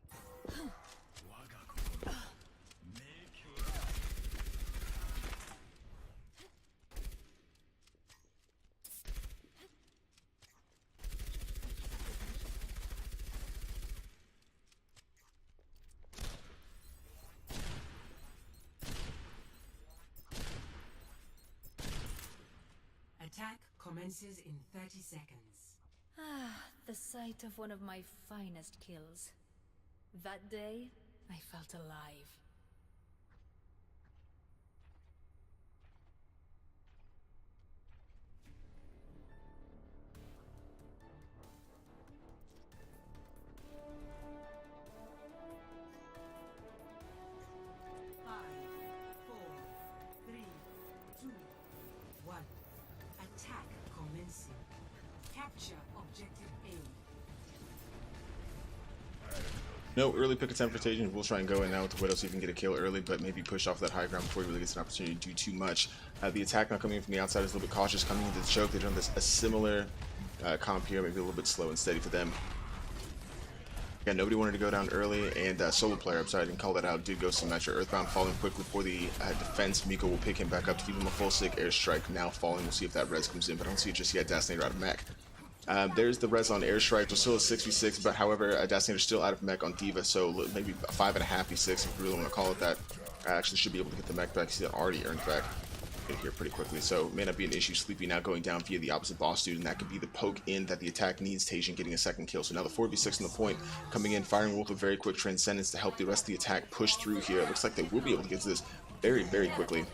Attack commences in 30 seconds. Ah, the sight of one of my finest kills. That day, I felt alive. Five, four, three, two, one. Attack commencing. Capture objective A. No early pick attempt for Tajin. We'll try and go in now with the Widow so you can get a kill early, but maybe push off that high ground before he really gets an opportunity to do too much. The attack now coming in from the outside is a little bit cautious. Coming into the choke, they've done a similar comp here, maybe a little bit slow and steady for them. Yeah, nobody wanted to go down early, and solo player, I'm sorry I didn't call that out, did go Symmetra. Earthbound falling quickly for the defense. Miko will pick him back up to give him a full stick. Airstrike now falling. We'll see if that res comes in, but I don't see it just yet. Dasnator out of mech. There's the res on Airstrike. We're still at 6v6, but however, Dasnator's still out of mech on D.Va, so maybe a 5.5v6 if you really want to call it that. Actually should be able to get the mech back. He's already earned back here pretty quickly, so may not be an issue. Sleepy now going down via the opposite boss dude, and that could be the poke in that the attack needs. Tajin getting a second kill, so now the 4v6 on the point coming in, firing Wolf a very quick transcendence to help the rest of the attack push through here. It looks like they will be able to get to this very quickly.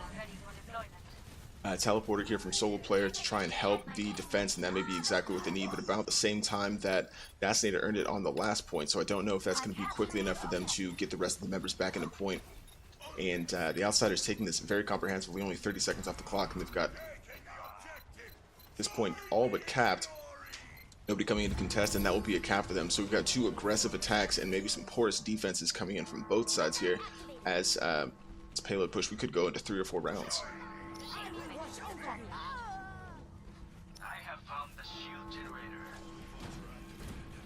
Teleporter here from solo player to try and help the defense, and that may be exactly what they need, but about the same time that Dasnator earned it on the last point, so I don't know if that's going to be quickly enough for them to get the rest of the members back into point. And the Outsiders taking this very comprehensively, only 30 seconds off the clock, and they've got this point all but capped. Nobody coming in to contest, and that will be a cap for them. So we've got two aggressive attacks and maybe some porous defenses coming in from both sides here. As this payload push, we could go into 3 or 4 rounds.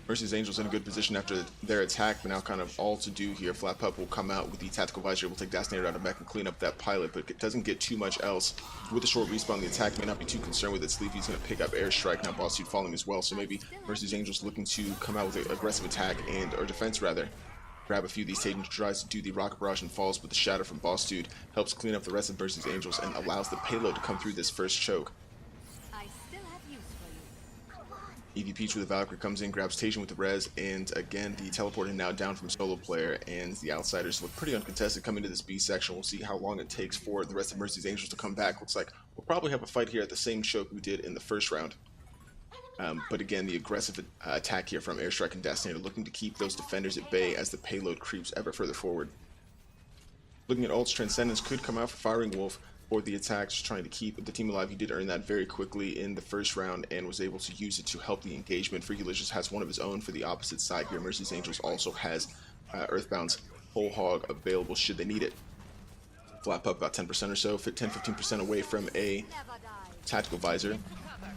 Mercy's Angels in a good position after their attack, but now kind of all to do here. Flat Pup will come out with the tactical visor, will take Dasnator out of mech and clean up that pilot, but it doesn't get too much else. With the short respawn, the attack may not be too concerned with it. Sleepy's going to pick up Airstrike, now Boss Dude falling as well, so maybe Mercy's Angels looking to come out with an aggressive attack, or defense rather. Grab a few of these. Tajin tries to do the Rocket Barrage and falls, but the Shatter from Boss Dude helps clean up the rest of Mercy's Angels and allows the payload to come through this first choke. Eevee Peach with the Valkyrie comes in, grabs Tajin with the res, and again, the teleporter now down from solo player, and the Outsiders look pretty uncontested coming to this B section. We'll see how long it takes for the rest of Mercy's Angels to come back. Looks like we'll probably have a fight here at the same choke we did in the first round. But again, the aggressive attack here from Airstrike and Dasnator looking to keep those defenders at bay as the payload creeps ever further forward. Looking at ults, Transcendence could come out for Firing Wolf, or the attack, just trying to keep the team alive. He did earn that very quickly in the first round and was able to use it to help the engagement. Freakylicious has one of his own for the opposite side here. Mercy's Angels also has Earthbound's Whole Hog available should they need it. Flap up about 10% or so, 10-15% away from a tactical visor,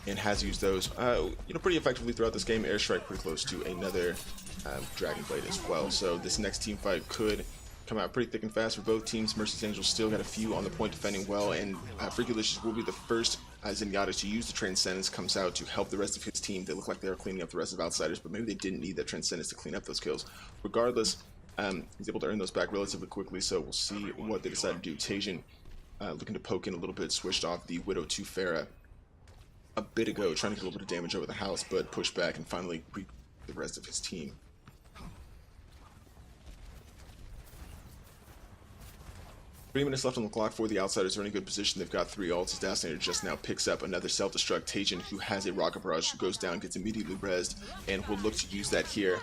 and has used those pretty effectively throughout this game. Airstrike pretty close to another Dragon Blade as well. So this next team fight could come out pretty thick and fast for both teams. Mercy's Angels still got a few on the point defending well, and Freakylicious will be the first Zenyatta to use the Transcendence. Comes out to help the rest of his team. They look like they are cleaning up the rest of Outsiders, but maybe they didn't need that Transcendence to clean up those kills. Regardless, he's able to earn those back relatively quickly, so we'll see what they decide to do. Tajin looking to poke in a little bit, switched off the Widow to Pharah a bit ago, trying to get a little bit of damage over the house, but pushed back and finally reap the rest of his team. 3 minutes left on the clock for the Outsiders. Are in a good position. They've got 3 ults. Dasnator just now picks up another self-destruct. Tajin, who has a rocket barrage, goes down, gets immediately rezzed, and will look to use that here.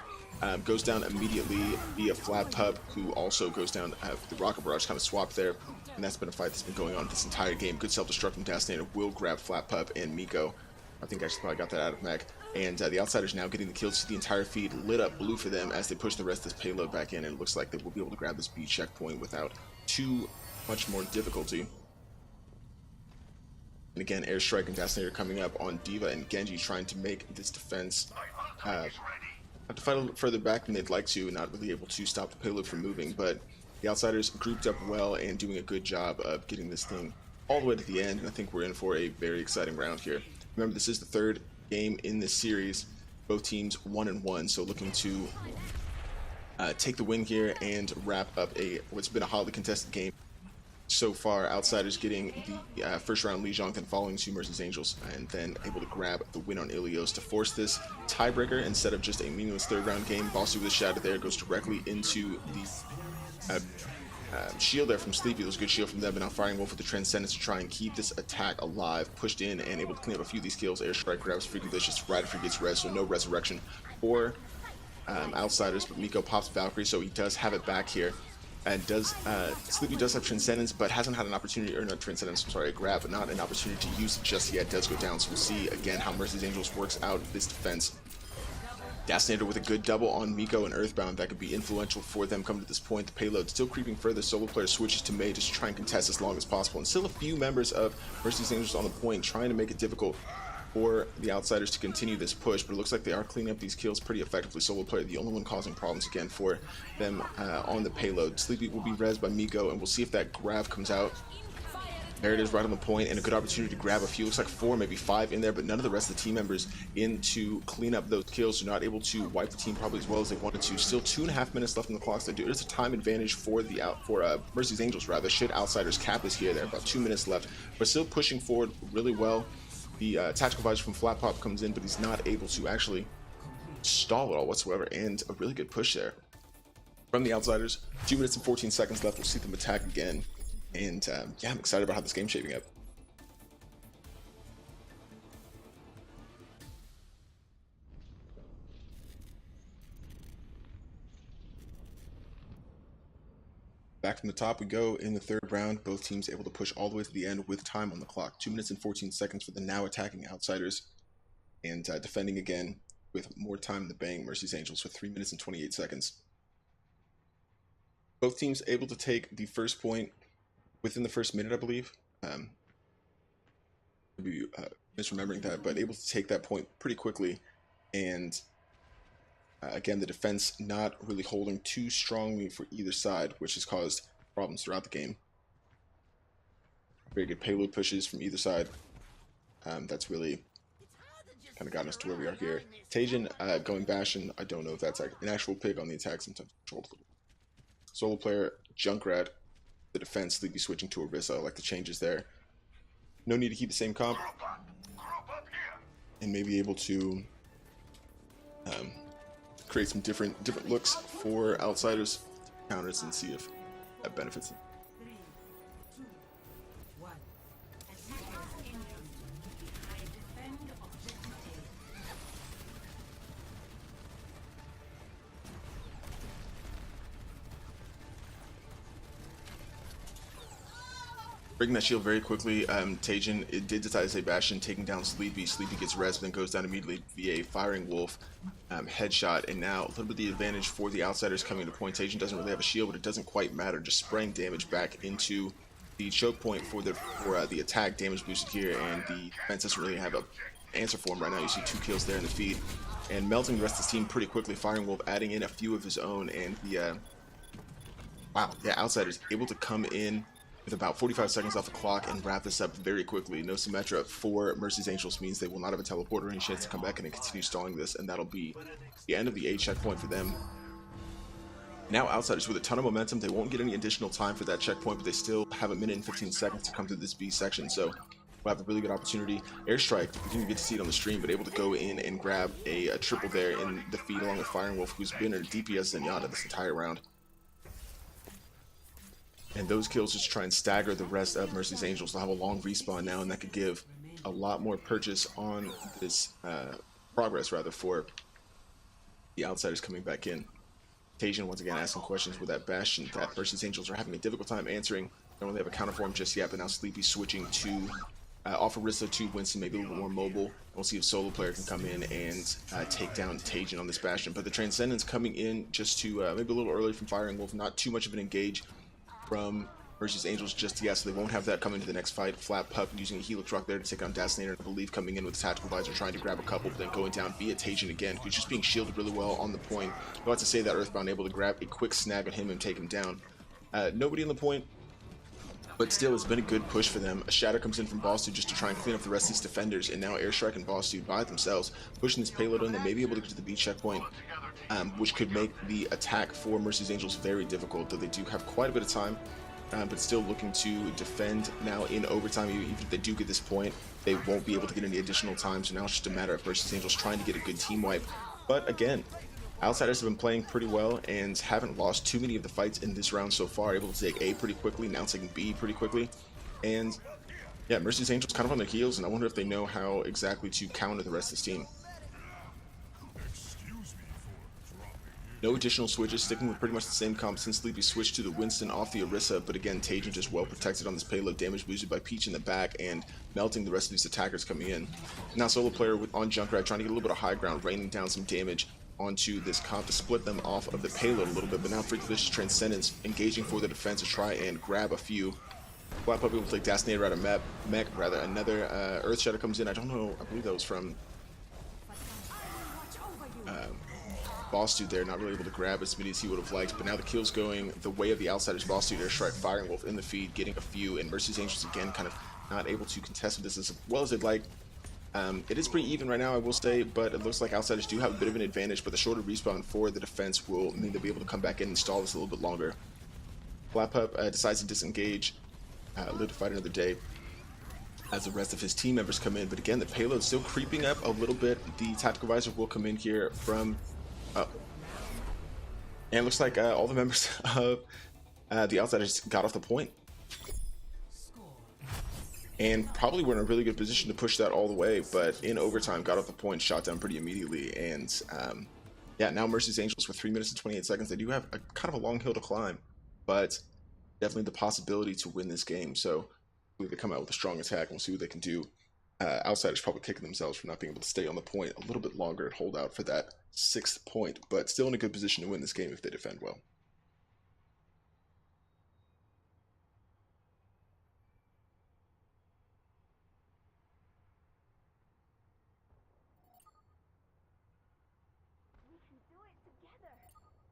Goes down immediately via Flat Pup, who also goes down. The rocket barrage kind of swapped there, and that's been a fight that's been going on this entire game. Good self-destruct from Dasnator will grab Flat Pup and Miko. I think I just probably got that out of mech. And the Outsiders now getting the kills. The entire feed lit up blue for them as they push the rest of this payload back in, and it looks like they will be able to grab this B checkpoint without too much more difficulty. And again, Airstrike and Dasnator coming up on D.Va and Genji, trying to make this defense have to fight a little further back than they'd like to, and not really able to stop the payload from moving. But the Outsiders grouped up well and doing a good job of getting this thing all the way to the end, and I think we're in for a very exciting round here. Remember, this is the 3rd game in this series. Both teams 1-1, so looking to take the win here and wrap up what's been a hotly contested game so far. Outsiders getting the first round Lijiang, then following 2 Mercy's Angels, and then able to grab the win on Ilios to force this tiebreaker instead of just a meaningless 3rd round game. Bossy with a shadow there, goes directly into the shield there from Sleepy. It was a good shield from them, and now Firing Wolf with the Transcendence to try and keep this attack alive. Pushed in and able to clean up a few of these kills. Airstrike grabs Freaky Vicious right after he gets res, so no resurrection for Outsiders, but Miko pops Valkyrie, so he does have it back here. And Sleepy does have Transcendence, but hasn't had an opportunity, or not Transcendence, I'm sorry, a grab, but not an opportunity to use it just yet. Does go down, so we'll see again how Mercy's Angels works out this defense. Dasnator with a good double on Miko and Earthbound. That could be influential for them coming to this point. The payload still creeping further. Solo player switches to Mei just to try and contest as long as possible. And still a few members of Mercy's Angels on the point, trying to make it difficult for the Outsiders to continue this push, but it looks like they are cleaning up these kills pretty effectively. Solo player, the only one causing problems again for them on the payload. Sleepy will be rezzed by Miko, and we'll see if that grab comes out. There it is, right on the point, and a good opportunity to grab a few. Looks like 4, maybe 5 in there, but none of the rest of the team members in to clean up those kills. They're not able to wipe the team probably as well as they wanted to. Still 2.5 minutes left on the clock. So there's a time advantage for Mercy's Angels rather. Should Outsiders cap this here? There about 2 minutes left, but still pushing forward really well. The tactical advisor from Flat Pop comes in, but he's not able to actually stall at all whatsoever, and a really good push there from the Outsiders. 2 minutes and 14 seconds left. We'll see them attack again. And yeah, I'm excited about how this game's shaping up. Back from the top we go in the 3rd round. Both teams able to push all the way to the end with time on the clock. 2 minutes and 14 seconds for the now attacking Outsiders. And defending again with more time in the bank, Mercy's Angels with 3 minutes and 28 seconds. Both teams able to take the first point within the first minute, I believe. Maybe misremembering that, but able to take that point pretty quickly. And again, the defense not really holding too strongly for either side, which has caused problems throughout the game. Very good payload pushes from either side. That's really kind of gotten us to where we are here. Tajin going Bastion. I don't know if that's an actual pick on the attack. Sometimes controlled. Solo player Junkrat. The defense, Sleepy switching to Orisa. I like the changes there. No need to keep the same comp. And maybe able to create some different looks for Outsiders counters and see if that benefits them. 3, 2, 1. Attackers incoming. Defend objective A. Breaking that shield very quickly. Tajin, it did decide to say Bastion, taking down Sleepy. Sleepy gets res, then goes down immediately via Firing Wolf headshot. And now a little bit of the advantage for the Outsiders coming to point. Tajin doesn't really have a shield, but it doesn't quite matter. Just spraying damage back into the choke point for the attack. Damage boosted here, and the defense doesn't really have an answer for him right now. You see 2 kills there in the feed, and melting the rest of the team pretty quickly. Firing Wolf adding in a few of his own, and the Outsiders able to come in with about 45 seconds off the clock and wrap this up very quickly. No Symmetra for Mercy's Angels means they will not have a teleport or any chance to come back in and continue stalling this, and that'll be the end of the A checkpoint for them. Now Outsiders with a ton of momentum. They won't get any additional time for that checkpoint, but they still have 1 minute and 15 seconds to come through this B section, so we'll have a really good opportunity. Airstrike, we didn't get to see it on the stream, but able to go in and grab a triple there in the feed along with Firing Wolf, who's been a DPS Zenyatta this entire round. And those kills just try and stagger the rest of Mercy's Angels. They'll have a long respawn now, and that could give a lot more purchase on this progress, rather, for the Outsiders coming back in. Tajin once again asking questions with that Bastion that Mercy's Angels are having a difficult time answering. They don't really have a counter for him just yet, but now Sleepy switching to off Orisa to Winston, maybe a little bit more mobile. We'll see if Solo Player can come in and take down Tajin on this Bastion. But the Transcendence coming in just to maybe a little early from Firing Wolf, not too much of an engage from Mercy's Angels just yet, so they won't have that coming to the next fight. Flat Pup using a Helix Rock there to take on Dasinator, I believe, coming in with the Tactical Visor, trying to grab a couple, but then going down via Tajin again, who's just being shielded really well on the point. I'll have to say that Earthbound able to grab a quick snag on him and take him down. Nobody in the point, but still, it's been a good push for them. A Shadow comes in from Boss Dude just to try and clean up the rest of these defenders, and now Airstrike and Boss Dude by themselves, pushing this payload in. They may be able to get to the B checkpoint, which could make the attack for Mercy's Angels very difficult, though they do have quite a bit of time. But still looking to defend now in overtime. Even if they do get this point, they won't be able to get any additional time, so now it's just a matter of Mercy's Angels trying to get a good team wipe. But again, Outsiders have been playing pretty well and haven't lost too many of the fights in this round so far, able to take A pretty quickly, now taking B pretty quickly. And yeah, Mercy's Angels kind of on their heels, and I wonder if they know how exactly to counter the rest of this team. No additional switches, sticking with pretty much the same comp since Sleepy switched to the Winston off the Orisa, but again, Tajin just well protected on this payload, damage boosted by Peach in the back and melting the rest of these attackers coming in. Now Solo Player on Junkrat trying to get a little bit of high ground, raining down some damage onto this comp to split them off of the payload a little bit, but now Freak Delicious Transcendence engaging for the defense to try and grab a few. Flat Puppy will take Dasinator out of mech, rather. Another Earth Shadow comes in, I don't know, I believe that was from Boss Dude there, not really able to grab as many as he would have liked, but now the kill's going the way of the Outsiders. Boss Dude, Airstrike, Firing Wolf in the feed, getting a few, and Mercy's Angels again kind of not able to contest with this as well as they'd like. It is pretty even right now, I will say, but it looks like Outsiders do have a bit of an advantage, but the shorter respawn for the defense will mean they'll be able to come back in and stall this a little bit longer. Flat Pup decides to disengage, live to fight another day, as the rest of his team members come in, but again, the payload's still creeping up a little bit. The Tactical Visor will come in here from and it looks like all the members of the Outsiders got off the point. And probably were in a really good position to push that all the way, but in overtime got off the point, shot down pretty immediately. And yeah, now Mercy's Angels for 3 minutes and 28 seconds. They do have a kind of a long hill to climb, but definitely the possibility to win this game. So they come out with a strong attack and we'll see what they can do. Outsiders probably kicking themselves for not being able to stay on the point a little bit longer and hold out for that 6th point, but still in a good position to win this game if they defend well.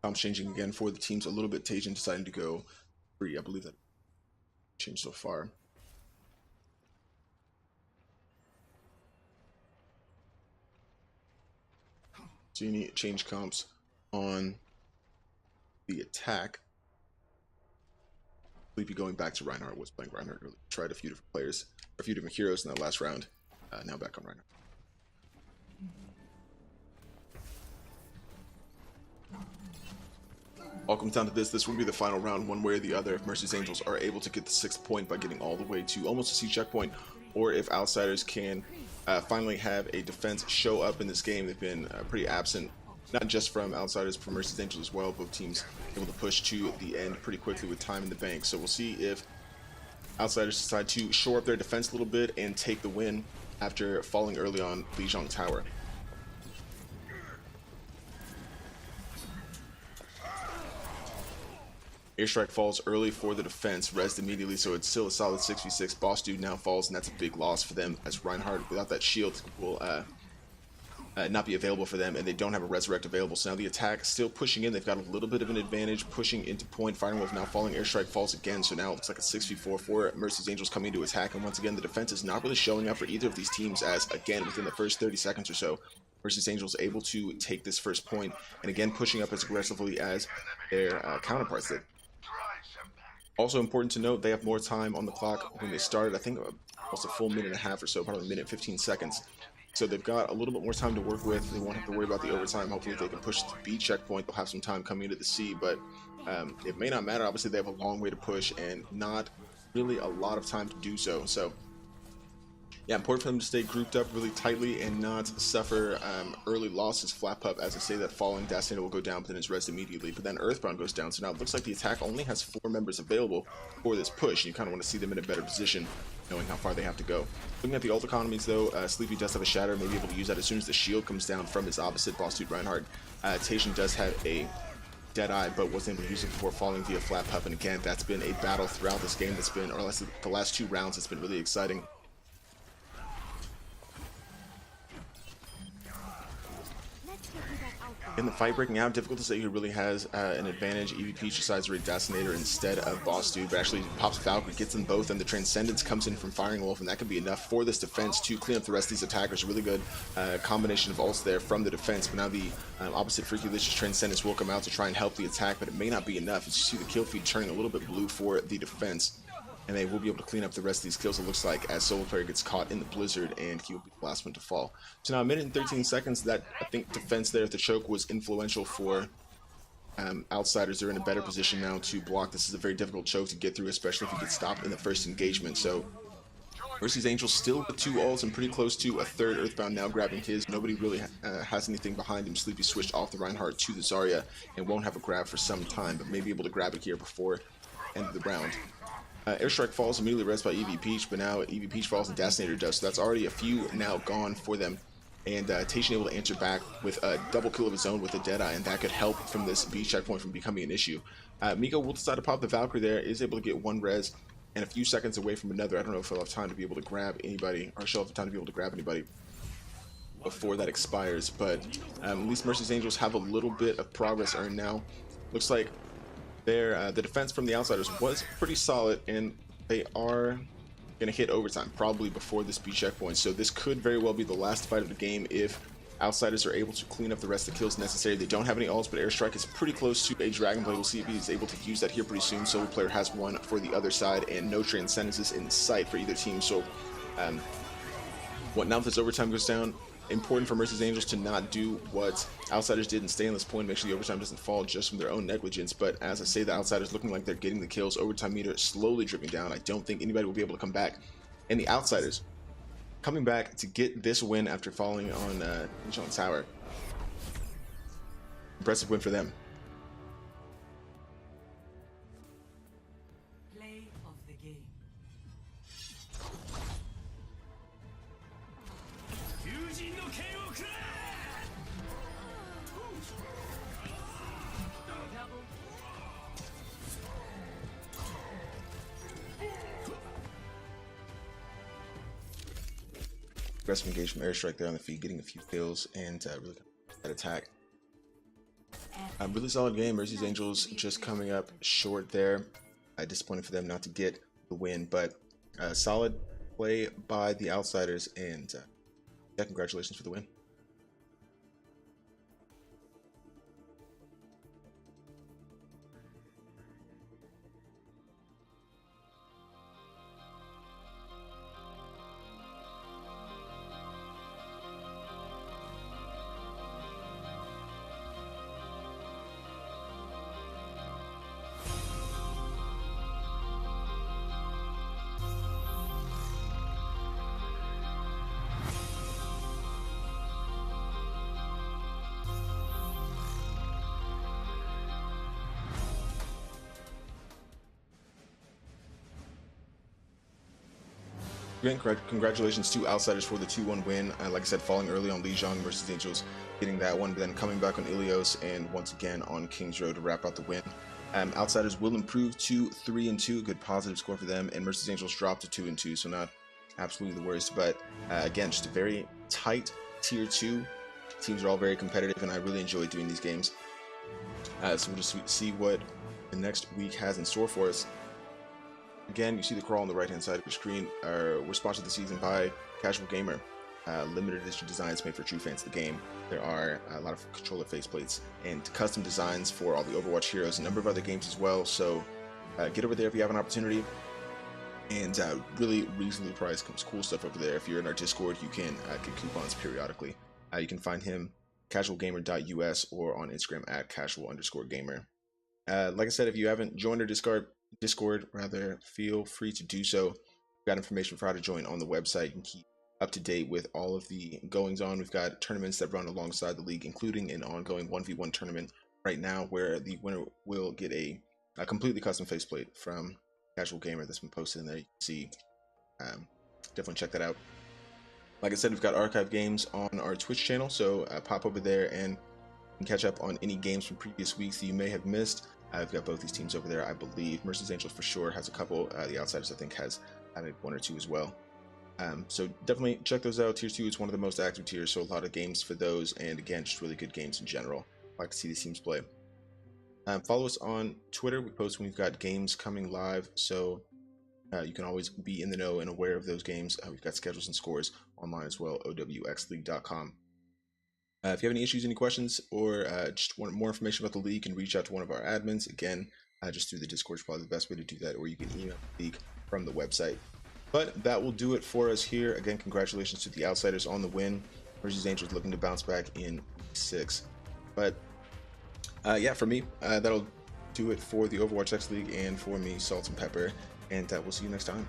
Comps changing again for the teams a little bit. Tajin deciding to go 3. I believe that changed so far. So you need to change comps on the attack. Sleepy going back to Reinhardt, was playing Reinhardt earlier. Tried a few different players, a few different heroes in that last round. Now back on Reinhardt. All comes down to this. This will be the final round, one way or the other. If Mercy's Angels are able to get the 6th point by getting all the way to almost a C checkpoint, or if Outsiders can finally have a defense show up in this game. They've been pretty absent, not just from Outsiders, from Mercy's Angels as well. Both teams able to push to the end pretty quickly with time in the bank. So we'll see if Outsiders decide to shore up their defense a little bit and take the win after falling early on Lijiang Tower. Airstrike falls early for the defense, rezzed immediately, so it's still a solid 6v6. Boss Dude now falls, and that's a big loss for them, as Reinhardt, without that shield, will not be available for them, and they don't have a resurrect available. So now the attack still pushing in. They've got a little bit of an advantage, pushing into point. Firing Wolf now falling. Airstrike falls again, so now it looks like a 6v4 for Mercy's Angels coming to attack, and once again, the defense is not really showing up for either of these teams, as, again, within the first 30 seconds or so, Mercy's Angels able to take this first point, and again, pushing up as aggressively as their counterparts did. Also important to note, they have more time on the clock when they started. I think almost a full minute and a half or so, probably a minute 15 seconds. So they've got a little bit more time to work with. They won't have to worry about the overtime. Hopefully they can push the B checkpoint. They'll have some time coming into the C, but it may not matter. Obviously, they have a long way to push and not really a lot of time to do so. So yeah, important for them to stay grouped up really tightly and not suffer early losses. Flap up, as I say, that falling Destiny will go down, but then it's res immediately. But then Earthbound goes down, so now it looks like the attack only has 4 members available for this push. And you kind of want to see them in a better position, knowing how far they have to go. Looking at the ult economies, though, Sleepy does have a Shatter, may be able to use that as soon as the shield comes down from his opposite, Boss Dude Reinhardt. Tacian does have a Deadeye, but wasn't able to use it before falling via Flap Up. And again, that's been a battle throughout this game that's been, or at least the last 2 rounds, it's been really exciting. In the fight breaking out, difficult to say who really has an advantage. EVP decides to raid Destinator instead of Boss Dude, but actually pops Valkyrie, gets them both, and the Transcendence comes in from Firing Wolf, and that can be enough for this defense to clean up the rest of these attackers. A really good combination of ults there from the defense, but now the opposite Freaky Licious Transcendence will come out to try and help the attack, but it may not be enough. As you see the kill feed turning a little bit blue for the defense, and they will be able to clean up the rest of these kills, it looks like, as Solo Player gets caught in the blizzard, and he will be the last one to fall. So now, a minute and 13 seconds, that, I think, defense there at the choke was influential for Outsiders. They're in a better position now to block. This is a very difficult choke to get through, especially if you get stopped in the first engagement. So, Mercy's Angel still with 2 ults and pretty close to a 3rd. Earthbound now grabbing his. Nobody really has anything behind him. Sleepy switched off the Reinhardt to the Zarya and won't have a grab for some time, but may be able to grab it here before end of the round. Airstrike falls, immediately res by EV Peach, but now EV Peach falls and Destinator does, so that's already a few now gone for them. And Tacian able to answer back with a double kill of his own with a Deadeye, and that could help from this B checkpoint from becoming an issue. Miko will decide to pop the Valkyrie there, is able to get 1 res, and a few seconds away from another. I don't know if he'll have time to be able to grab anybody, or she'll have time to be able to grab anybody before that expires, but at least Mercy's Angels have a little bit of progress earned now. Looks like the defense from the Outsiders was pretty solid, and they are going to hit overtime, probably before this B checkpoint. So this could very well be the last fight of the game if Outsiders are able to clean up the rest of the kills necessary. They don't have any ults, but Airstrike is pretty close to a Dragon Blade. We'll see if he's able to use that here pretty soon. Solo Player has 1 for the other side, and no Transcendences in sight for either team. So now that this overtime goes down, important for Mercy's Angels to not do what Outsiders did and stay on this point, make sure the overtime doesn't fall just from their own negligence. But as I say, the Outsiders looking like they're getting the kills, overtime meter slowly dripping down. I don't think anybody will be able to come back. And the Outsiders coming back to get this win after falling on John Tower. Impressive win for them. Play of the game. Aggressive engage from Airstrike there on the feed, getting a few kills and really that attack. Really solid game. Mercy's Angels just coming up short there. Disappointing for them not to get the win, but solid play by the Outsiders, and yeah, congratulations for the win. Again, congratulations to Outsiders for the 2-1 win. Like I said, falling early on Lijiang versus Angels, getting that one, but then coming back on Ilios and once again on King's Road to wrap out the win. Outsiders will improve to 3-2, good positive score for them, and Mercy's Angels dropped to 2-2, so not absolutely the worst, but again, just a very tight tier 2. Teams are all very competitive, and I really enjoy doing these games. So we'll just see what the next week has in store for us. Again, you see the crawl on the right hand side of your screen. We're sponsored this season by Casual Gamer. Limited edition designs made for true fans of the game. There are a lot of controller faceplates and custom designs for all the Overwatch heroes, a number of other games as well. So get over there if you have an opportunity. And really reasonably priced, comes cool stuff over there. If you're in our Discord, you can get coupons periodically. You can find him casualgamer.us or on Instagram at casual_gamer. Like I said, if you haven't joined our Discord, rather, feel free to do so. We've got information for how to join on the website. You can keep up to date with all of the goings on. We've got tournaments that run alongside the league, including an ongoing 1v1 tournament right now where the winner will get a completely custom faceplate from Casual Gamer that's been posted in there. You can see, definitely check that out. Like I said, we've got archive games on our Twitch channel, so pop over there and catch up on any games from previous weeks that you may have missed. I've got both these teams over there, I believe. Mercy's Angels for sure has a couple. The Outsiders, I think, has added 1 or 2 as well. So definitely check those out. Tier 2 is one of the most active tiers, so a lot of games for those, and again, just really good games in general. I like to see these teams play. Follow us on Twitter. We post when we've got games coming live, so you can always be in the know and aware of those games. We've got schedules and scores online as well, OWXleague.com. If you have any issues, any questions, or just want more information about the league, you can reach out to one of our admins. Again, just through the Discord is probably the best way to do that, or you can email the league from the website. But that will do it for us here. Again, congratulations to the Outsiders on the win. Mercy's Angels looking to bounce back in week 6. But yeah, for me, that'll do it for the OWXL League and for me, Salt and Pepper. And we'll see you next time.